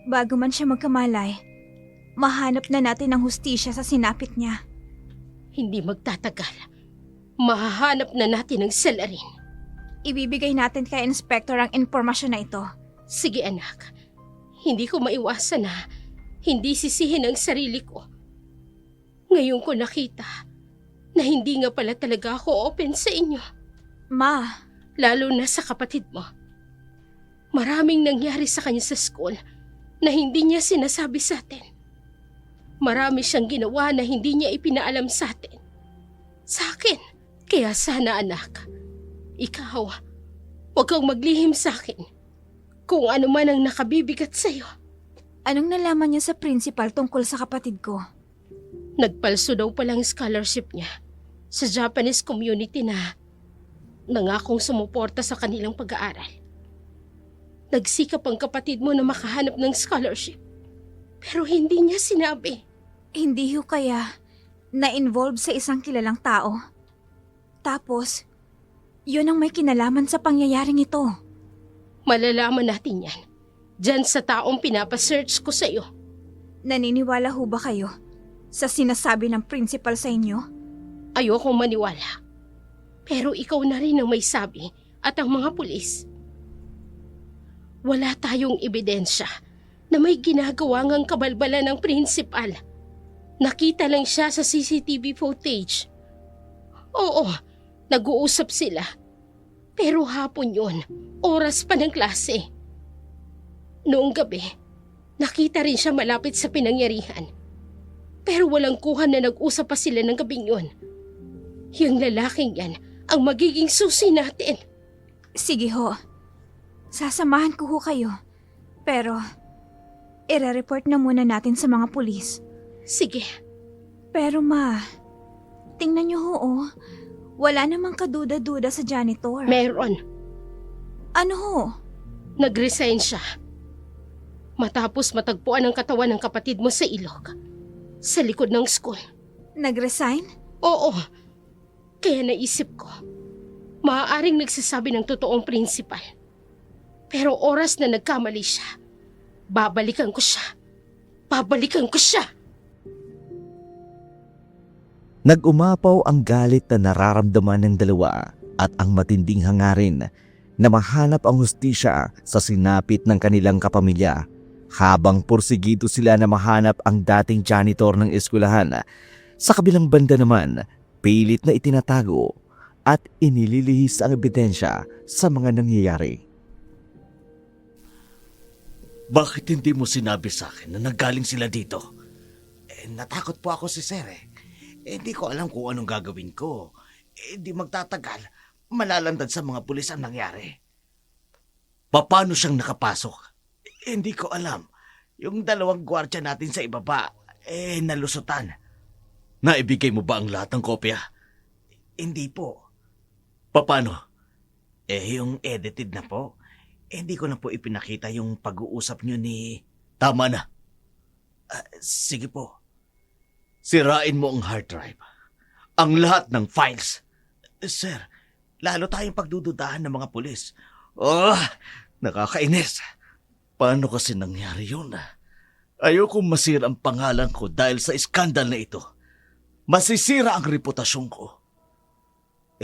Bago man siya magkamalay, mahanap na natin ang hustisya sa sinapit niya. Hindi magtatagal. Mahahanap na natin ang salarin. Ibibigay natin kay Inspector ang impormasyon na ito. Sige anak, hindi ko maiwasan na hindi sisihin ang sarili ko. Ngayon ko nakita na hindi nga pala talaga ako open sa inyo. Ma, Lalo na sa kapatid mo. Maraming nangyari sa kanya sa school na hindi niya sinasabi sa atin. Marami siyang ginawa na hindi niya ipinaalam sa atin. Sa akin. Kaya sana anak, ikaw, huwag kang maglihim sa akin. Kung ano man ang nakabibigat sa'yo. anong nalaman niya sa principal tungkol sa kapatid ko? Nagpalso daw palang scholarship niya sa Japanese community na nangakong sumuporta sa kanilang pag-aaral. Nagsikap ang kapatid mo na makahanap ng scholarship. Pero hindi niya sinabi. Hindi ho kaya na-involve sa isang kilalang tao. Tapos, yun ang may kinalaman sa pangyayaring ito. Malalaman natin yan. Diyan sa taong pinapasearch ko sa iyo. Naniniwala ho ba kayo sa sinasabi ng principal sa inyo? Ayokong maniwala. Pero ikaw na rin ang may sabi at ang mga pulis. Wala tayong ebidensya na may ginagawa ngang kabalbalan ng principal. Nakita lang siya sa CCTV footage. Oo, nag-uusap sila. Pero hapon yon, oras pa ng klase. Noong gabi, nakita rin siya malapit sa pinangyarihan. Pero walang kuha na nag-usap pa sila ng gabing yon. Yung lalaking yan ang magiging susi natin. Sige ho. Sasamahan ko ho kayo. Pero, ire-report na muna natin sa mga pulis. Sige, Pero ma, tingnan niyo ho oh. Wala namang kaduda-duda sa janitor. meron. Ano ho? Nag-resign siya. Matapos matagpuan ang katawan ng kapatid mo sa ilog. Sa likod ng school. Nag-resign? Oo. Kaya naisip ko, maaaring nagsasabi ng totoong principal. Pero oras na nagkamali siya, babalikan ko siya. Babalikan ko siya. Nag-umapaw ang galit na nararamdaman ng dalawa at ang matinding hangarin na mahanap ang hustisya sa sinapit ng kanilang kapamilya habang porsigido sila na mahanap ang dating janitor ng eskwelahan. Sa kabilang banda naman, pilit na itinatago at inililihis ang ebidensya sa mga nangyayari. Bakit hindi mo sinabi sa akin na nanggaling sila dito? Natakot po ako si Sir Hindi ko alam kung anong gagawin ko. Di magtatagal. Malalandad sa mga pulis ang nangyari. Paano siyang nakapasok? Hindi ko alam. Yung dalawang gwardya natin sa ibaba, nalusutan. Naibigay mo ba ang lahat ng kopya? Hindi po. Paano? Yung edited na po. Hindi ko na po ipinakita yung pag-uusap nyo ni... Tama na. Sige po. Sirain mo ang hard drive. Ang lahat ng files. Sir, lalo tayong pagdududahan ng mga pulis. Oh, nakakainis. Paano kasi nangyari yun? Ayokong masira ang pangalan ko dahil sa iskandal na ito. Masisira ang reputasyon ko.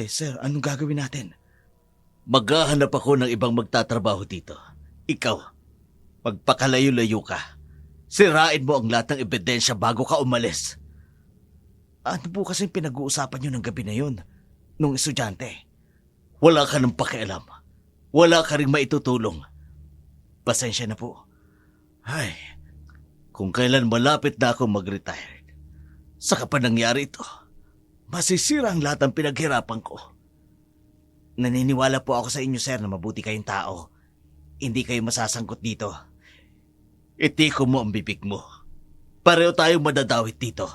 Sir, anong gagawin natin? Maghahanap ako ng ibang magtatrabaho dito. Ikaw, magpakalayo-layo ka. Sirain mo ang lahat ng ebidensya bago ka umalis. Ano po kasing pinag-uusapan nyo ng gabi na yun? Nung estudyante? Wala ka ng pakialam. Wala ka ring maitutulong. Pasensya na po. Ay, kung kailan malapit na ako mag-retire, saka pa nangyari ito, masisira ang lahat ng pinaghirapan ko. Naniniwala po ako sa inyo, sir, na mabuti kayong tao. Hindi kayo masasangkot dito. Itiko mo ang bibig mo. Pareho tayong madadawit dito.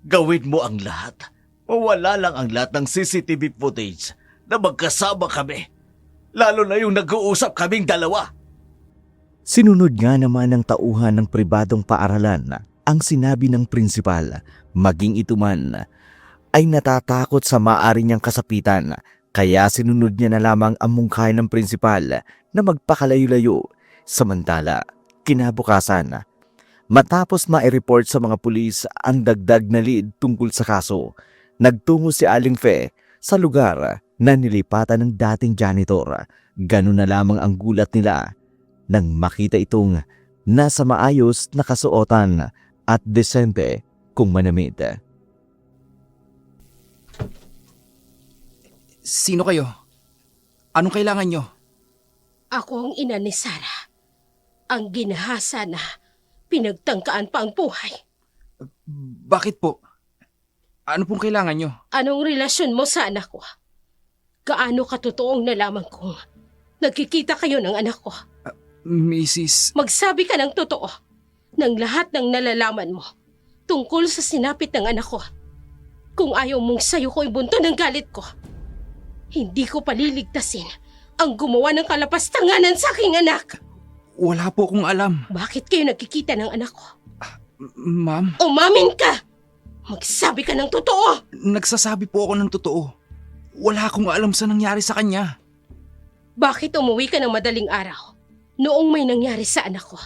Gawin mo ang lahat. Mawala lang ang lahat ng CCTV footage na magkasama kami. Lalo na yung nag-uusap kaming dalawa. Sinunod nga naman ng tauhan ng pribadong paaralan ang sinabi ng prinsipal, maging ito man ay natatakot sa maaari niyang kasapitan, kaya sinunod niya na lamang ang mungkahi ng prinsipal na magpakalayo-layo. Samantala, kinabukasan, matapos ma-report sa mga pulis ang dagdag na lead tungkol sa kaso, nagtungo si Aling Fe sa lugar na nilipatan ng dating janitor. Ganun na lamang ang gulat nila nang makita itong nasa maayos na kasuotan at desente kung manamit. Sino kayo? Anong kailangan nyo? Ako ang ina ni Sarah. Ang ginahasa na pinagtangkaan pa ang buhay. Bakit po? Ano pong kailangan nyo? Anong relasyon mo sa anak ko? Gaano katotoong nalaman kong nagkikita kayo ng anak ko? Mrs. Magsabi ka ng totoo ng lahat ng nalalaman mo tungkol sa sinapit ng anak ko. Kung ayaw mong sayo ko ibunto ng galit ko, hindi ko paliligtasin ang gumawa ng kalapastanganan sa aking anak. Wala po akong alam. Bakit kayo nagkikita ng anak ko? Ma'am, Umamin ka! Magsabi ka ng totoo! nagsasabi po ako ng totoo. Wala akong alam sa nangyari sa kanya. Bakit umuwi ka ng madaling araw noong may nangyari sa anak ko?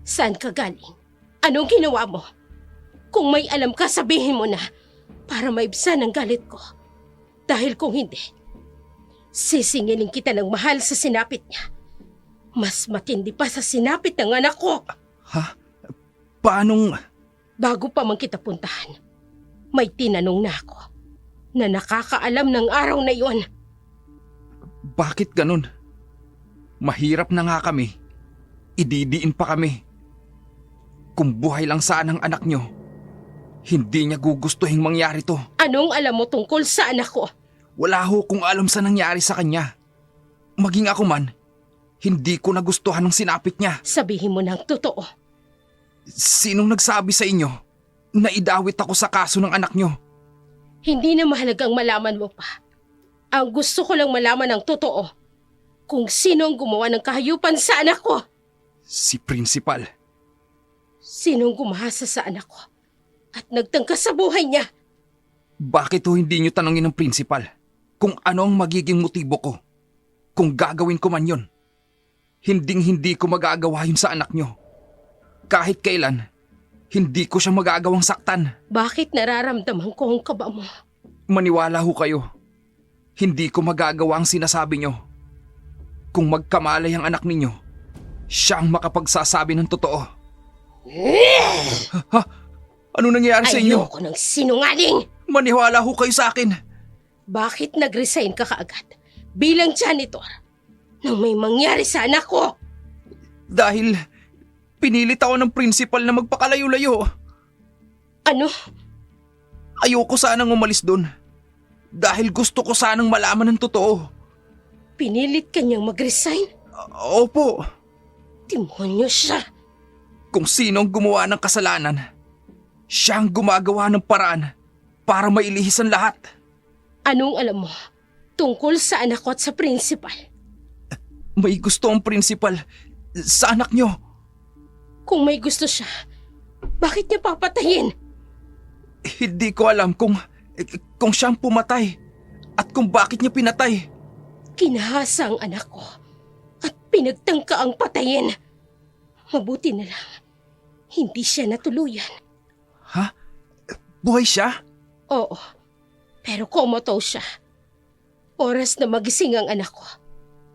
Saan ka galing? Anong ginawa mo? Kung may alam ka, sabihin mo na para maibsan ang galit ko. Dahil kung hindi, sisingilin kita ng mahal sa sinapit niya. Mas matindi pa sa sinapit ng anak ko. Ha? Paanong... Bago pa man kita puntahan, may tinanong na ako na nakakaalam ng araw na iyon. Bakit ganun? Mahirap na nga kami. Ididiin pa kami. Kung buhay lang sana ang anak nyo, hindi niya gugustuhin mangyari to. Anong alam mo tungkol sa anak ko? Wala ho kung alam sa nangyari sa kanya. Maging ako man, hindi ko nagustuhan ng sinapit niya. Sabihin mo ng totoo. Sinong nagsabi sa inyo na idawit ako sa kaso ng anak nyo? Hindi na mahalagang malaman mo pa. Ang gusto ko lang malaman ng totoo. Kung sino ang gumawa ng kahayupan sa anak ko. Si Principal. Sinong gumahasa sa anak ko at nagtangka sa buhay niya. Bakit ho hindi nyo tanongin ng Principal kung ano ang magiging motibo ko? Kung gagawin ko man yun. Hinding-hindi ko magagawa yun sa anak nyo. Kahit kailan, hindi ko siya magagawang saktan. Bakit nararamdaman ko ang kaba mo? Maniwala ho kayo. Hindi ko magagawa ang sinasabi nyo. Kung magkamalay ang anak ninyo, siya ang makapagsasabi ng totoo. Ha? Ano nangyayari sa inyo? Ayoko ng sinungaling! Maniwala ho kayo sa akin. Bakit nag-resign ka kaagad bilang janitor nang may mangyari sa anak ko? Dahil pinilit ako ng principal na magpakalayo-layo. Ano? Ayoko sanang umalis doon. Dahil gusto ko sanang malaman ng totoo. Pinilit kanyang mag-resign? Opo. Demonyo siya. Kung sino ang gumawa ng kasalanan, siya ang gumagawa ng paraan para mailihis ang lahat. Anong alam mo tungkol sa anak ko at sa principal? May gusto ang principal sa anak nyo. Kung may gusto siya, bakit niya papatayin? Hindi ko alam kung siyang pumatay at kung bakit niya pinatay. Kinahasa ang anak ko at pinagtangka ang patayin. Mabuti na lang, hindi siya natuluyan. Ha? Buhay siya? Oo, pero comatose siya. Oras na magising ang anak ko,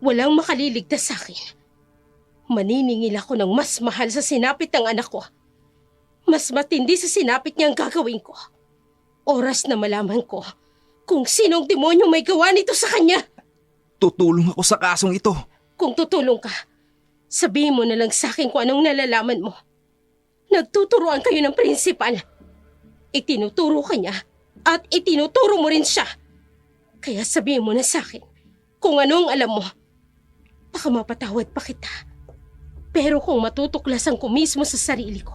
walang makaliligtas sa akin. Maniningil ako ng mas mahal sa sinapit ng anak ko. Mas matindi sa sinapit niya ang gagawin ko. Oras na malaman ko kung sinong demonyo may gawa nito sa kanya. Tutulong ako sa kasong ito. Kung tutulong ka, sabihin mo na lang sa akin kung anong nalalaman mo. Nagtuturoan kayo ng principal. Itinuturo ka niya at itinuturo mo rin siya. Kaya sabihin mo na sa akin kung anong alam mo. Baka mapatawad pa kita. Pero kung matutuklasan ko mismo sa sarili ko,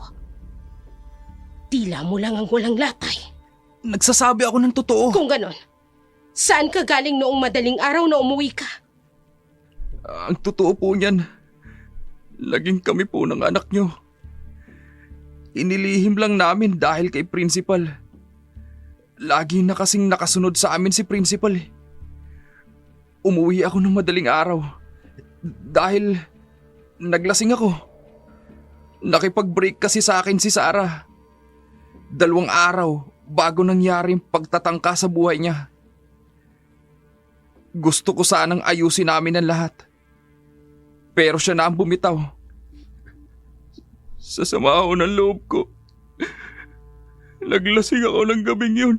tila mo lang ang walang latay. Nagsasabi ako ng totoo. Kung ganon, saan ka galing noong madaling araw na umuwi ka? Ang totoo po niyan, laging kami po ng anak nyo. Inilihim lang namin dahil kay principal. Lagi na kasing nakasunod sa amin si principal eh. Umuwi ako ng madaling araw dahil naglasing ako. Nakipag-break kasi sa akin si Sarah. 2 araw bago nangyari yung pagtatangka sa buhay niya. Gusto ko sanang ayusin namin ang lahat. Pero siya na ang bumitaw. Sa sama ako ng loob ko. Naglasing ako ng gabing yun.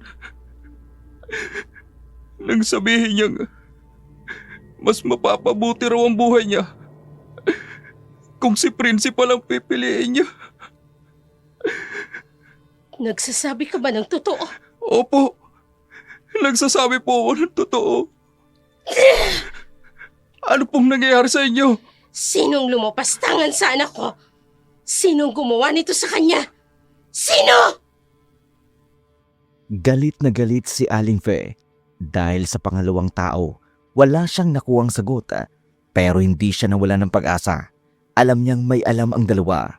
Nang sabihin niyang mas mapapabuti raw ang buhay niya kung si principal ang pipiliin niya. Nagsasabi ka ba ng totoo? Opo, nagsasabi po ako ng totoo. Ano pong nangyayari sa inyo? Sinong lumapastangan sa anak ko? Sinong gumawa nito sa kanya? Sino? Galit na galit si Aling Fe dahil sa pangalawang tao. Wala siyang nakuwang sagot pero hindi siya nawala ng pag-asa. Alam niyang may alam ang dalawa.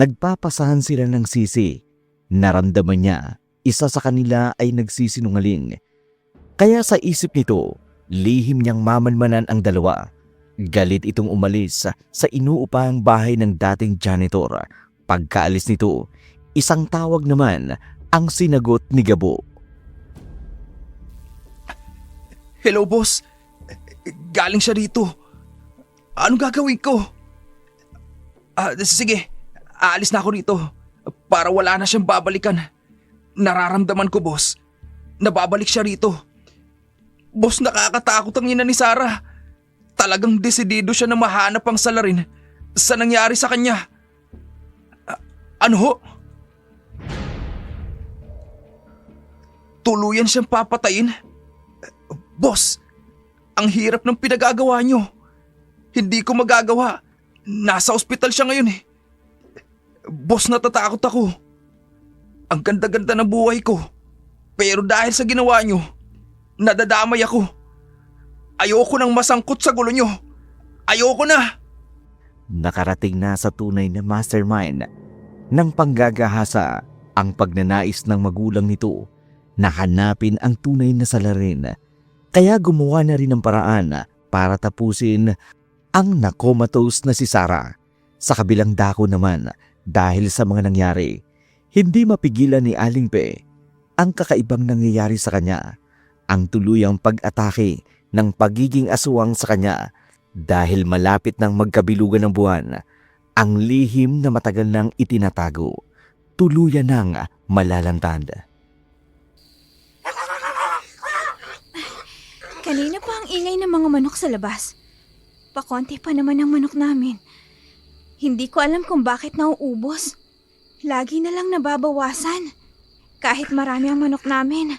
Nagpapasahan sila ng sisi. Naramdaman niya isa sa kanila ay nagsisinungaling. Kaya sa isip nito, lihim niyang mamanmanan ang dalawa. Galit itong umalis sa inuupahang bahay ng dating janitor. Pagkaalis nito, isang tawag naman ang sinagot ni Gabo. Hello, boss. Galing siya dito. Anong gagawin ko? Sige, aalis na ako rito para wala na siyang babalikan. Nararamdaman ko, boss, na babalik siya rito. Boss, nakakatakot ang ina ni Sarah. Talagang desidido siya na mahanap ang salarin sa nangyari sa kanya. Ano ho? Tuluyan siyang papatayin? Boss, ang hirap ng pinagagawa niyo. Hindi ko magagawa. Nasa ospital siya ngayon eh. Boss, natatakot ako. Ang ganda-ganda ng buhay ko. Pero dahil sa ginawa niyo, nadadamay ako. Ayoko nang masangkot sa gulo niyo. Ayoko na. Nakarating na sa tunay na mastermind ng panggagahasa ang pagnanais ng magulang nito na hanapin ang tunay na salarin. Kaya gumawa na rin ng paraan para tapusin ang nakomatose na si Sarah. Sa kabilang dako naman, dahil sa mga nangyari, hindi mapigilan ni Aling Pe ang kakaibang nangyayari sa kanya, ang tuluyang pag-atake ng pagiging aswang sa kanya dahil malapit ng magkabilugan ng buwan, ang lihim na matagal nang itinatago, tuluyan nang malalantad. Kanina pa ang ingay ng mga manok sa labas. Pakonti pa naman ang manok namin. Hindi ko alam kung bakit nauubos. Lagi na lang nababawasan. Kahit marami ang manok namin,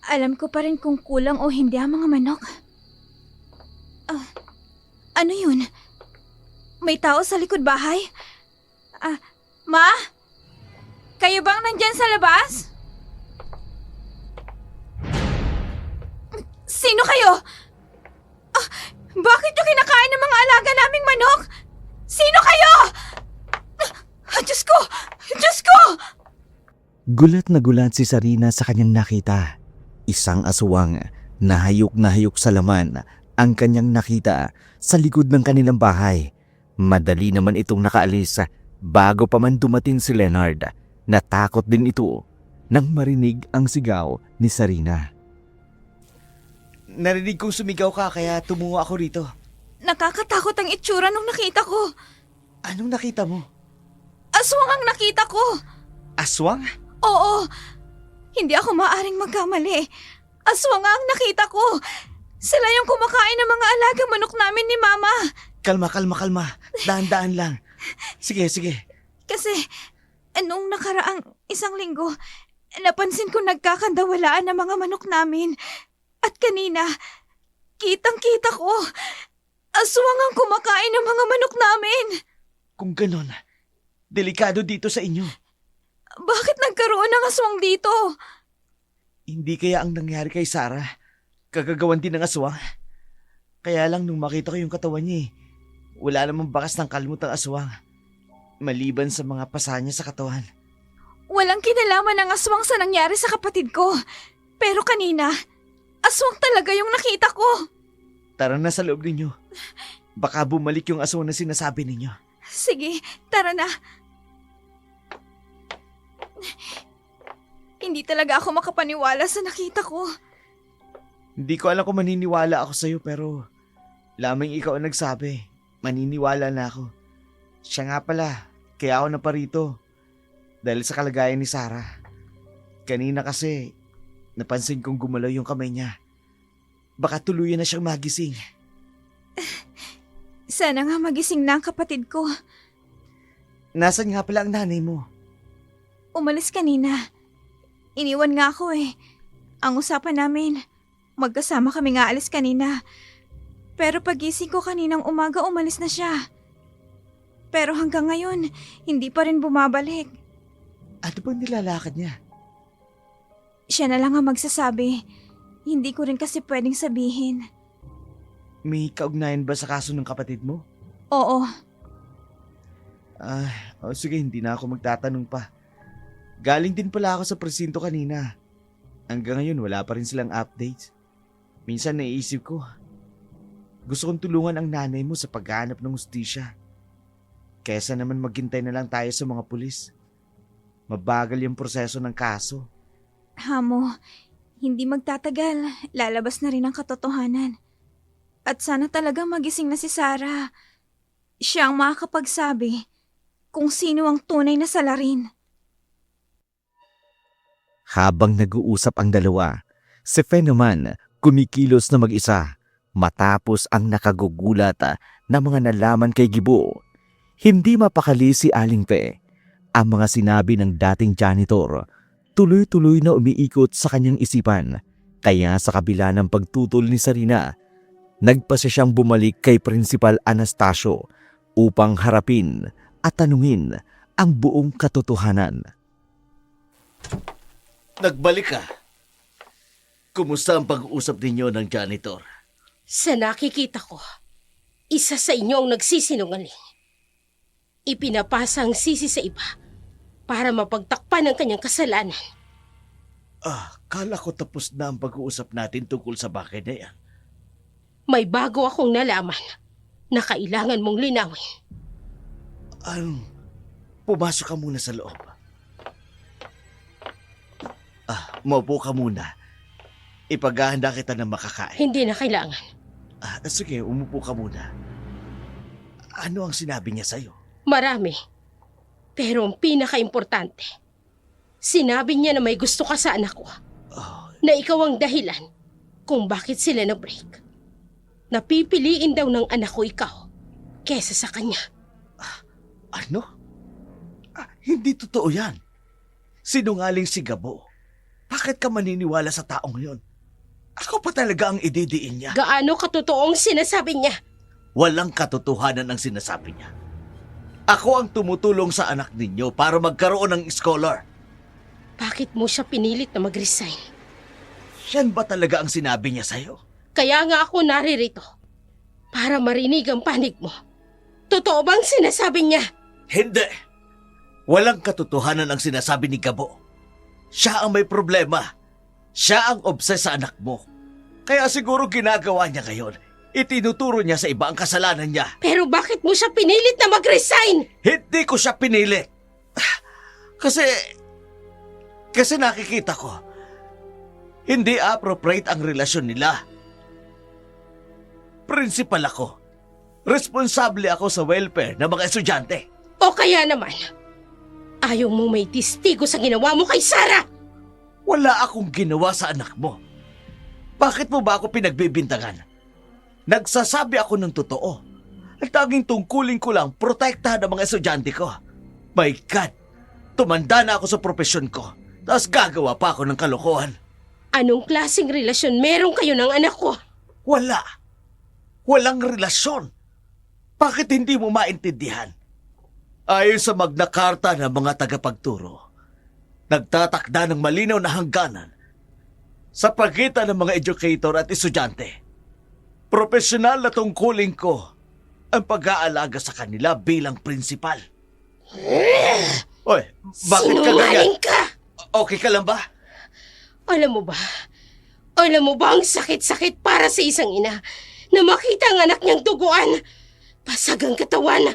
alam ko pa rin kung kulang o hindi ang mga manok. Ano yun? May tao sa likod bahay? Ma? Kayo bang nandyan sa labas? Sino kayo? Bakit yung kinakain ng mga alaga naming manok? Sino kayo? Diyos ko! Diyos ko! Gulat na gulat si Sarina sa kanyang nakita. Isang aswang na hayok sa laman ang kanyang nakita sa likod ng kanilang bahay. Madali naman itong nakaalis bago pa man dumating si Leonard. Natakot din ito nang marinig ang sigaw ni Sarina. Narinig kong sumigaw ka kaya tumungo ako rito. Nakakatakot ang itsura nung nakita ko. Anong nakita mo? Aswang ang nakita ko. Aswang? Oo. Hindi ako maaring magkamali. Aswang ang nakita ko. Sila yung kumakain ng mga alaga manok namin ni Mama. Kalma. Daan-daan lang. Sige. Kasi, nung nakaraang 1 linggo, napansin ko nagkakandawalaan ng mga manok namin. At kanina, kitang-kita ko, aswang ang kumakain ng mga manok namin. Kung ganon, delikado dito sa inyo. Bakit nagkaroon ng aswang dito? Hindi kaya ang nangyari kay Sarah, kagagawan din ng aswang? Kaya lang nung makita ko yung katawan niya, wala namang bakas ng kalmot ang aswang. Maliban sa mga pasa niya sa katawan. Walang kinalaman ng aswang sa nangyari sa kapatid ko. Pero kanina, aswang talaga yung nakita ko. Tara na sa loob ninyo. Baka bumalik yung aswang na sinasabi ninyo. Sige, tara na. Hindi talaga ako makapaniwala sa nakita ko. Hindi ko alam kung maniniwala ako sa'yo pero lamang ikaw ang nagsabi. Maniniwala na ako. Siya nga pala, kaya ako naparito. Dahil sa kalagayan ni Sarah. Kanina kasi, napansin kong gumalaw yung kamay niya. Baka tuluyan na siyang magising. Sana nga magising na ang kapatid ko. Nasaan nga pala ang nanay mo? Umalis kanina. Iniwan nga ako eh. Ang usapan namin, magkasama kami nga alis kanina. Pero pagising ko kaninang umaga, umalis na siya. Pero hanggang ngayon, hindi pa rin bumabalik. Ano bang nilalakad niya? Siya na lang ang magsasabi. Hindi ko rin kasi pwedeng sabihin. May kaugnayan ba sa kaso ng kapatid mo? Oo, Sige, hindi na ako magtatanong pa. Galing din pala ako sa presinto kanina. Hanggang ngayon, wala pa rin silang updates. Minsan naiisip ko, gusto kong tulungan ang nanay mo sa paghahanap ng hustisya. Kesa naman maghintay na lang tayo sa mga pulis. Mabagal yung proseso ng kaso. Hamo, hindi magtatagal. Lalabas na rin ang katotohanan. At sana talaga magising na si Sarah. Siya ang makakapagsabi kung sino ang tunay na salarin. Habang nag-uusap ang dalawa, si Fe naman kumikilos na mag-isa matapos ang nakagugulat na mga nalaman kay Gibo. Hindi mapakali si Aling Fe. Ang mga sinabi ng dating janitor, tuloy-tuloy na umiikot sa kanyang isipan. Kaya sa kabila ng pagtutol ni Sarina, nagpasya siyang bumalik kay Principal Anastasio upang harapin at tanungin ang buong katotohanan. Nagbalik ka. Kumusta ang pag-uusap ninyo ng janitor? Sa nakikita ko, isa sa inyo ang nagsisinungaling. Ipinapasa ang sisi sa iba para mapagtakpan ang kanyang kasalanan. Kala ko tapos na ang pag-uusap natin tungkol sa bagay na yan. May bago akong nalaman na kailangan mong linawin. Pumasok ka muna sa loob. Maupo ka muna. Ipaghahanda kita ng makakain. Hindi na kailangan. Sige, umupo ka muna. Ano ang sinabi niya sa'yo? Marami. Pero ang pinaka-importante, sinabi niya na may gusto ka sa anak ko. Na ikaw ang dahilan kung bakit sila na-break. Napipiliin daw ng anak ko ikaw kesa sa kanya. Ano? Hindi totoo yan. Sinungaling si Gabo. Bakit ka maniniwala sa taong yon? Ako pa talaga ang ididiin niya. Gaano katotoong sinasabi niya? Walang katotohanan ang sinasabi niya. Ako ang tumutulong sa anak ninyo para magkaroon ng scholar. Bakit mo siya pinilit na mag-resign? Yan ba talaga ang sinabi niya sa'yo? Kaya nga ako naririto para marinig ang panig mo. Totoo bang sinasabi niya? Hindi. Walang katotohanan ang sinasabi ni Gabo. Siya ang may problema. Siya ang obses sa anak mo. Kaya siguro ginagawa niya ngayon. Itinuturo niya sa iba ang kasalanan niya. Pero bakit mo siya pinilit na mag-resign? Hindi ko siya pinilit. Kasi nakikita ko, hindi appropriate ang relasyon nila. Principal ako. Responsable ako sa welfare ng mga estudyante. O kaya naman, ayaw mo may testigo sa ginawa mo kay Sarah? Wala akong ginawa sa anak mo. Bakit mo ba ako pinagbibintangan? Nagsasabi ako ng totoo. Ang tanging tungkulin ko lang protektahan ang mga estudyante ko. My God! Tumanda na ako sa profesyon ko. Tapos gagawa pa ako ng kalokohan. Anong klaseng relasyon meron kayo ng anak ko? Wala. Walang relasyon. Bakit hindi mo maintindihan? Ayon sa Magna Carta ng mga tagapagturo, nagtatakda ng malinaw na hangganan sa pagitan ng mga educator at estudyante. Profesional na tungkulin ko ang pag-aalaga sa kanila bilang prinsipal. Oy, bakit ka ganyan? Sinungaling ka! Okay ka lang ba? Alam mo ba ang sakit-sakit para sa isang ina na makita ang anak niyang duguan? Basag ang katawan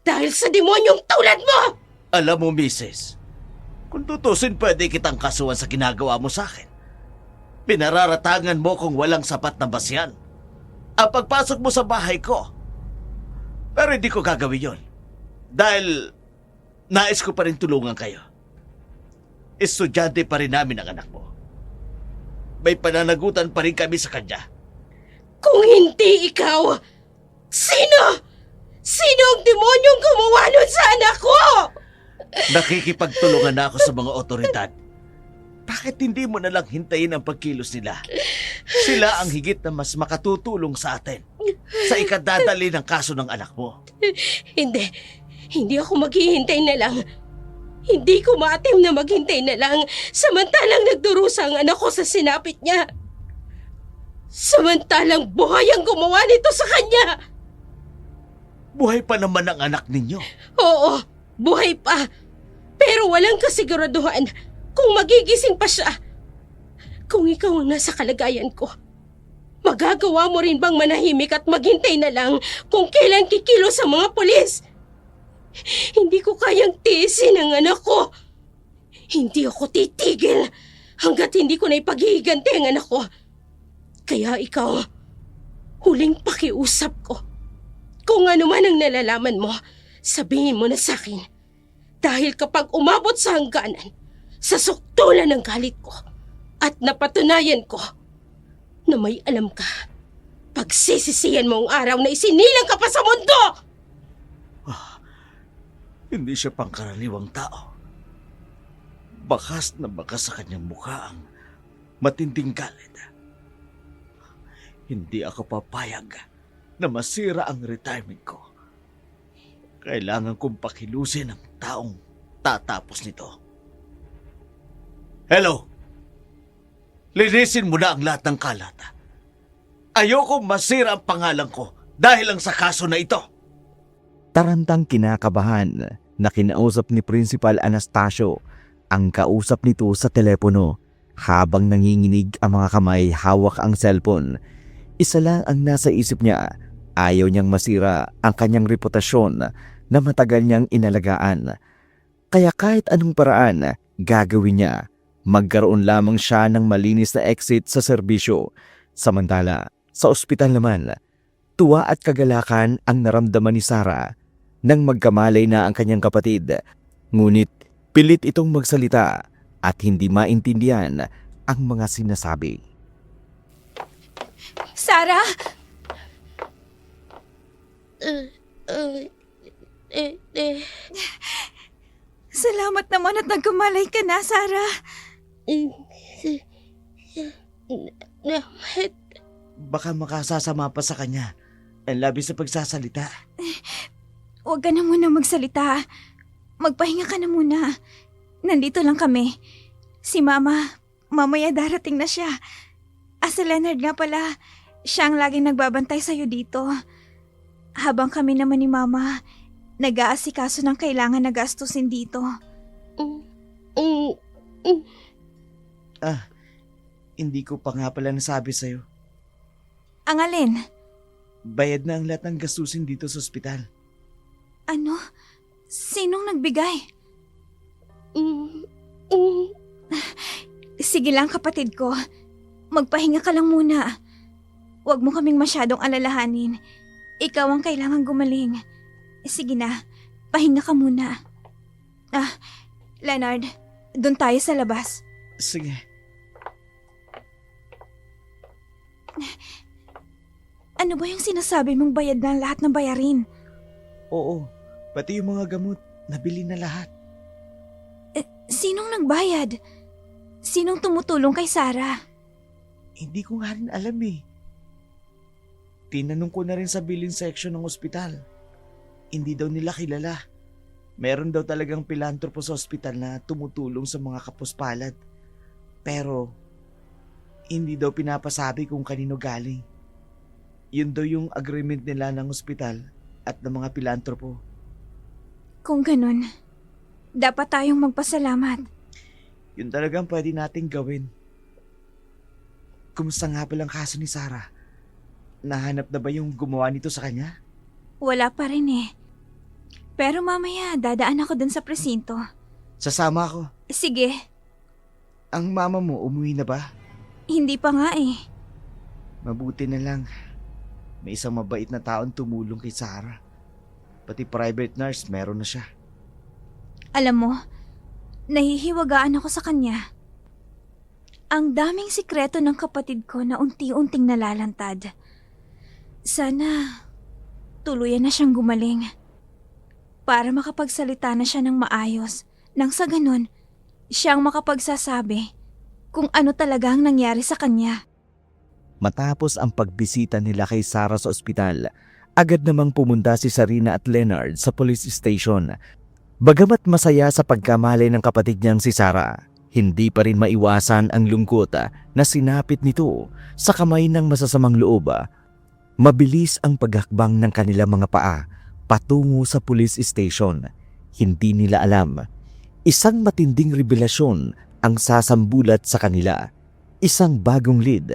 dahil sa demonyong tulad mo! Alam mo, Mrs., kung tutusin pwede kitang kasuhan sa ginagawa mo sa akin. Pinararatangan mo kung walang sapat na basyan ang pagpasok mo sa bahay ko. Pero hindi ko gagawin yon. Dahil nais ko pa rin tulungan kayo. Estudyante pa rin namin ang anak mo. May pananagutan pa rin kami sa kanya. Kung hindi ikaw, sino? Sino ang demonyong gumawa nun sa anak ko? Nakikipagtulungan na ako sa mga otoridad. Bakit hindi mo na lang hintayin ang pagkilos nila? Sila ang higit na mas makatutulong sa atin sa ikadadali ng kaso ng anak mo. Hindi ako maghihintay na lang. Hindi ko maatim na maghintay na lang samantalang nagdurusa ang anak ko sa sinapit niya. Samantalang buhay ang gumawa nito sa kanya. Buhay pa naman ang anak ninyo. Oo, buhay pa. Pero walang kasiguraduhan kung magigising pa siya. Kung ikaw ang nasa kalagayan ko, magagawa mo rin bang manahimik at maghintay na lang kung kailan kikilos ang mga pulis? Hindi ko kayang tiisin ang anak ko. Hindi ako titigil hanggat hindi ko na ipaghihiganti ang anak ko. Kaya ikaw, huling pakiusap ko. Kung ano man ang nalalaman mo, sabihin mo na sa akin. Dahil kapag umabot sa hangganan, sa suktulan ng galit ko, at napatunayan ko na may alam ka, pagsisisihan mo ang araw na isinilang ka pa sa mundo! Hindi siya pangkaraniwang tao. Bakas na bakas sa kanyang mukha ang matinding galit. Hindi ako papayag na masira ang retirement ko. Kailangan kong pakilusin ang taong tatapos nito. Hello! Linisin mo na ang lahat ng kalat. Ayoko masira ang pangalan ko dahil lang sa kaso na ito. Tarantang kinakabahan na kinausap ni Principal Anastasio ang kausap nito sa telepono habang nanginginig ang mga kamay hawak ang cellphone. Isa lang ang nasa isip niya, ayaw niyang masira ang kanyang reputasyon na matagal niyang inalagaan. Kaya kahit anong paraan gagawin niya, magkaroon lamang siya ng malinis na exit sa serbisyo. Samantala, sa ospital naman, tuwa at kagalakan ang naramdaman ni Sarah nang magkamalay na ang kanyang kapatid. Ngunit pilit itong magsalita at hindi maintindihan ang mga sinasabi. Sarah! Salamat naman at nagkamalay ka na, Sarah. Baka makasasama pa sa kanya. Ang labis sa pagsasalita. Huwag ka na muna magsalita. Magpahinga ka na muna. Nandito lang kami. Si Mama, mamaya darating na siya. Si Leonard nga pala, siya ang laging nagbabantay sa'yo dito. Habang kami naman ni Mama, nag-aasikaso ng kailangan na gastusin dito. Hindi ko pa nga pala nasabi sa'yo. Ang alin? Bayad na ang lahat ng gastusin dito sa ospital. Ano? Sinong nagbigay? Sige lang, kapatid ko. Magpahinga ka lang muna. Huwag mo kaming masyadong alalahanin. Ikaw ang kailangang gumaling. Sige na, pahinga ka muna. Leonard, doon tayo sa labas. Sige. Ano ba yung sinasabi mong bayad na lahat ng bayarin? Oo, pati yung mga gamot, nabili na lahat. Sinong nagbayad? Sinong tumutulong kay Sarah? Hindi ko nga rin alam eh. Tinanong ko na rin sa billing section ng ospital. Hindi daw nila kilala. Meron daw talagang pilantropo sa ospital na tumutulong sa mga kapuspalad. Pero, hindi daw pinapasabi kung kanino galing. Yun daw yung agreement nila ng ospital at ng mga pilantropo. Kung ganun, Dapat tayong magpasalamat. Yun talagang pwede nating gawin. Kumusta nga palang kaso ni Sarah? Nahanap na ba yung gumawa nito sa kanya? Wala pa rin eh. Pero mamaya, dadaan ako dun sa presinto. Sasama ako. Sige, Ang mama mo umuwi na ba? hindi pa nga eh. Mabuti na lang. May isang mabait na taong tumulong kay Sarah. Pati private nurse meron na siya. Alam mo, nahihiwagaan ako sa kanya. Ang daming sikreto ng kapatid ko na unti-unting nalalantad. Sana tuluyan na siyang gumaling. Para makapagsalita na siya ng maayos. Nang sa ganun, siyang makapagsasabi kung ano talaga ang nangyari sa kanya. Matapos ang pagbisita nila kay Sarah sa ospital, agad namang pumunta si Sarina at Leonard sa police station. Bagamat masaya sa pagkamali ng kapatid niyang si Sarah, hindi pa rin maiwasan ang lungkot na sinapit nito sa kamay ng masasamang loob. Mabilis ang paghakbang ng kanilang mga paa patungo sa police station. Hindi nila alam, isang matinding revelasyon ang sasambulat sa kanila. Isang bagong lead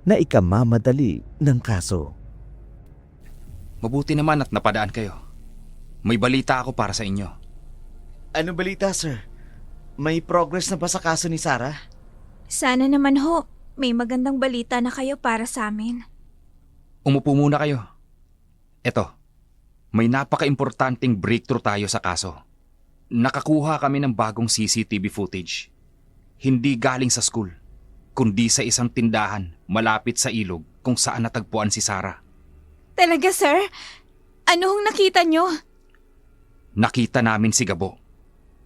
na ikamamadali ng kaso. Mabuti naman at napadaan kayo. May balita ako para sa inyo. Ano balita, sir? May progress na ba sa kaso ni Sarah? Sana naman ho, may magandang balita na kayo para sa amin. Umupo muna kayo. Eto, may napaka-importanting breakthrough tayo sa kaso. Nakakuha kami ng bagong CCTV footage. Hindi galing sa school, kundi sa isang tindahan malapit sa ilog kung saan natagpuan si Sarah. Talaga, sir? Ano hong nakita nyo? Nakita namin si Gabo,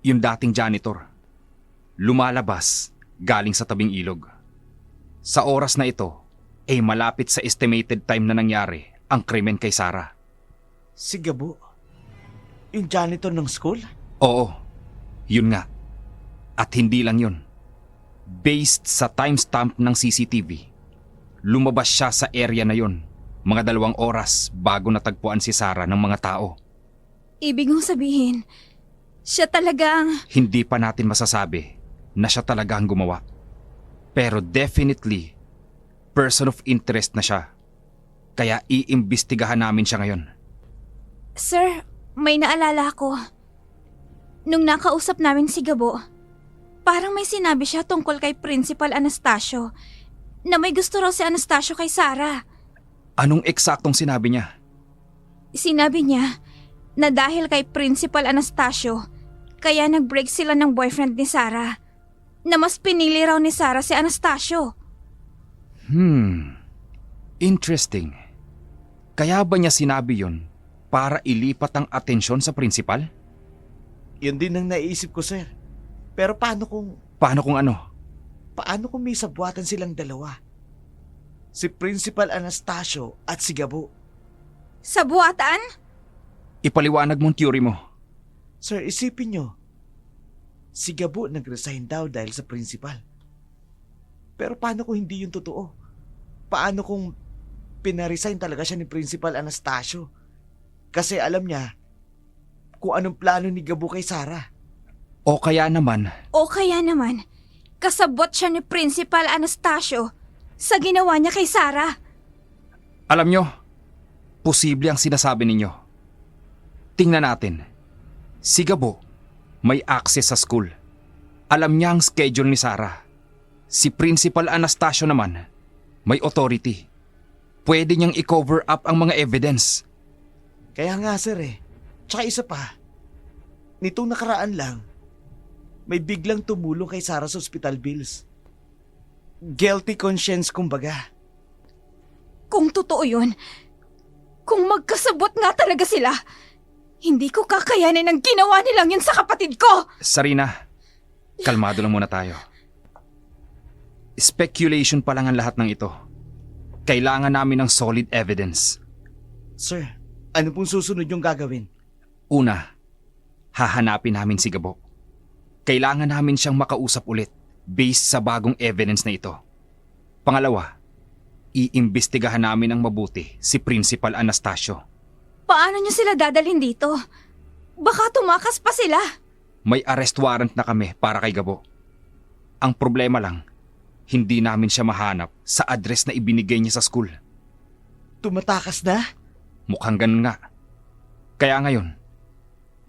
yung dating janitor. Lumalabas galing sa tabing ilog. Sa oras na ito, malapit sa estimated time na nangyari ang krimen kay Sarah. Si Gabo? Yung janitor ng school? Oo, yun nga. At hindi lang yun. Based sa timestamp ng CCTV, lumabas siya sa area na yun mga 2 oras bago natagpuan si Sarah ng mga tao. Ibig kong sabihin, siya talagang... Hindi pa natin masasabi na siya talaga ang gumawa. Pero definitely, person of interest na siya. Kaya iimbestigahan namin siya ngayon. Sir, may naalala ko. Nung nakausap namin si Gabo, parang may sinabi siya tungkol kay Principal Anastasio na may gusto raw si Anastasio kay Sarah. Anong eksaktong sinabi niya? Sinabi niya na dahil kay Principal Anastasio, kaya nag-break sila ng boyfriend ni Sarah, na mas pinili raw ni Sarah si Anastasio. Interesting. Kaya ba niya sinabi yun para ilipat ang atensyon sa principal? Yun din ang naisip ko, sir. Pero paano kung ano? Paano kung may sabuatan silang dalawa? Si Principal Anastasio at si Gabo. Sa buwatan? Ipaliwanag mong theory mo. Sir, isipin nyo. Si Gabo nag-resign daw dahil sa principal. Pero paano kung hindi yun totoo? Paano kung pinaresign talaga siya ni Principal Anastasio? Kasi alam niya kung anong plano ni Gabo kay Sarah. O kaya naman, Kasabot siya ni Principal Anastasio sa ginawa niya kay Sarah. alam nyo, posible ang sinasabi ninyo. Tingnan natin. Si Gabo may access sa school. Alam niya ang schedule ni Sarah. Si Principal Anastasio naman may authority. Pwede niyang i-cover up ang mga evidence. Kaya nga, sir. Tsaka isa pa. Nitong nakaraan lang, may biglang tumulong kay Sarah sa hospital bills. Guilty conscience, kumbaga. Kung totoo yun, kung magkasabot nga talaga sila, hindi ko kakayanin ang ginawa nilang yun sa kapatid ko! Sarina, kalmado lang muna tayo. Speculation pa lang ang lahat ng ito. Kailangan namin ng solid evidence. Sir, ano pong susunod yung gagawin? Una, hahanapin namin si Gabo. Kailangan namin siyang makausap ulit based sa bagong evidence na ito. Pangalawa, iimbestigahan namin ng mabuti si Principal Anastasio. Paano niyo sila dadalhin dito? Baka tumakas pa sila. May arrest warrant na kami para kay Gabo. Ang problema lang, hindi namin siya mahanap sa address na ibinigay niya sa school. Tumatakas na? Mukhang ganun nga. Kaya ngayon,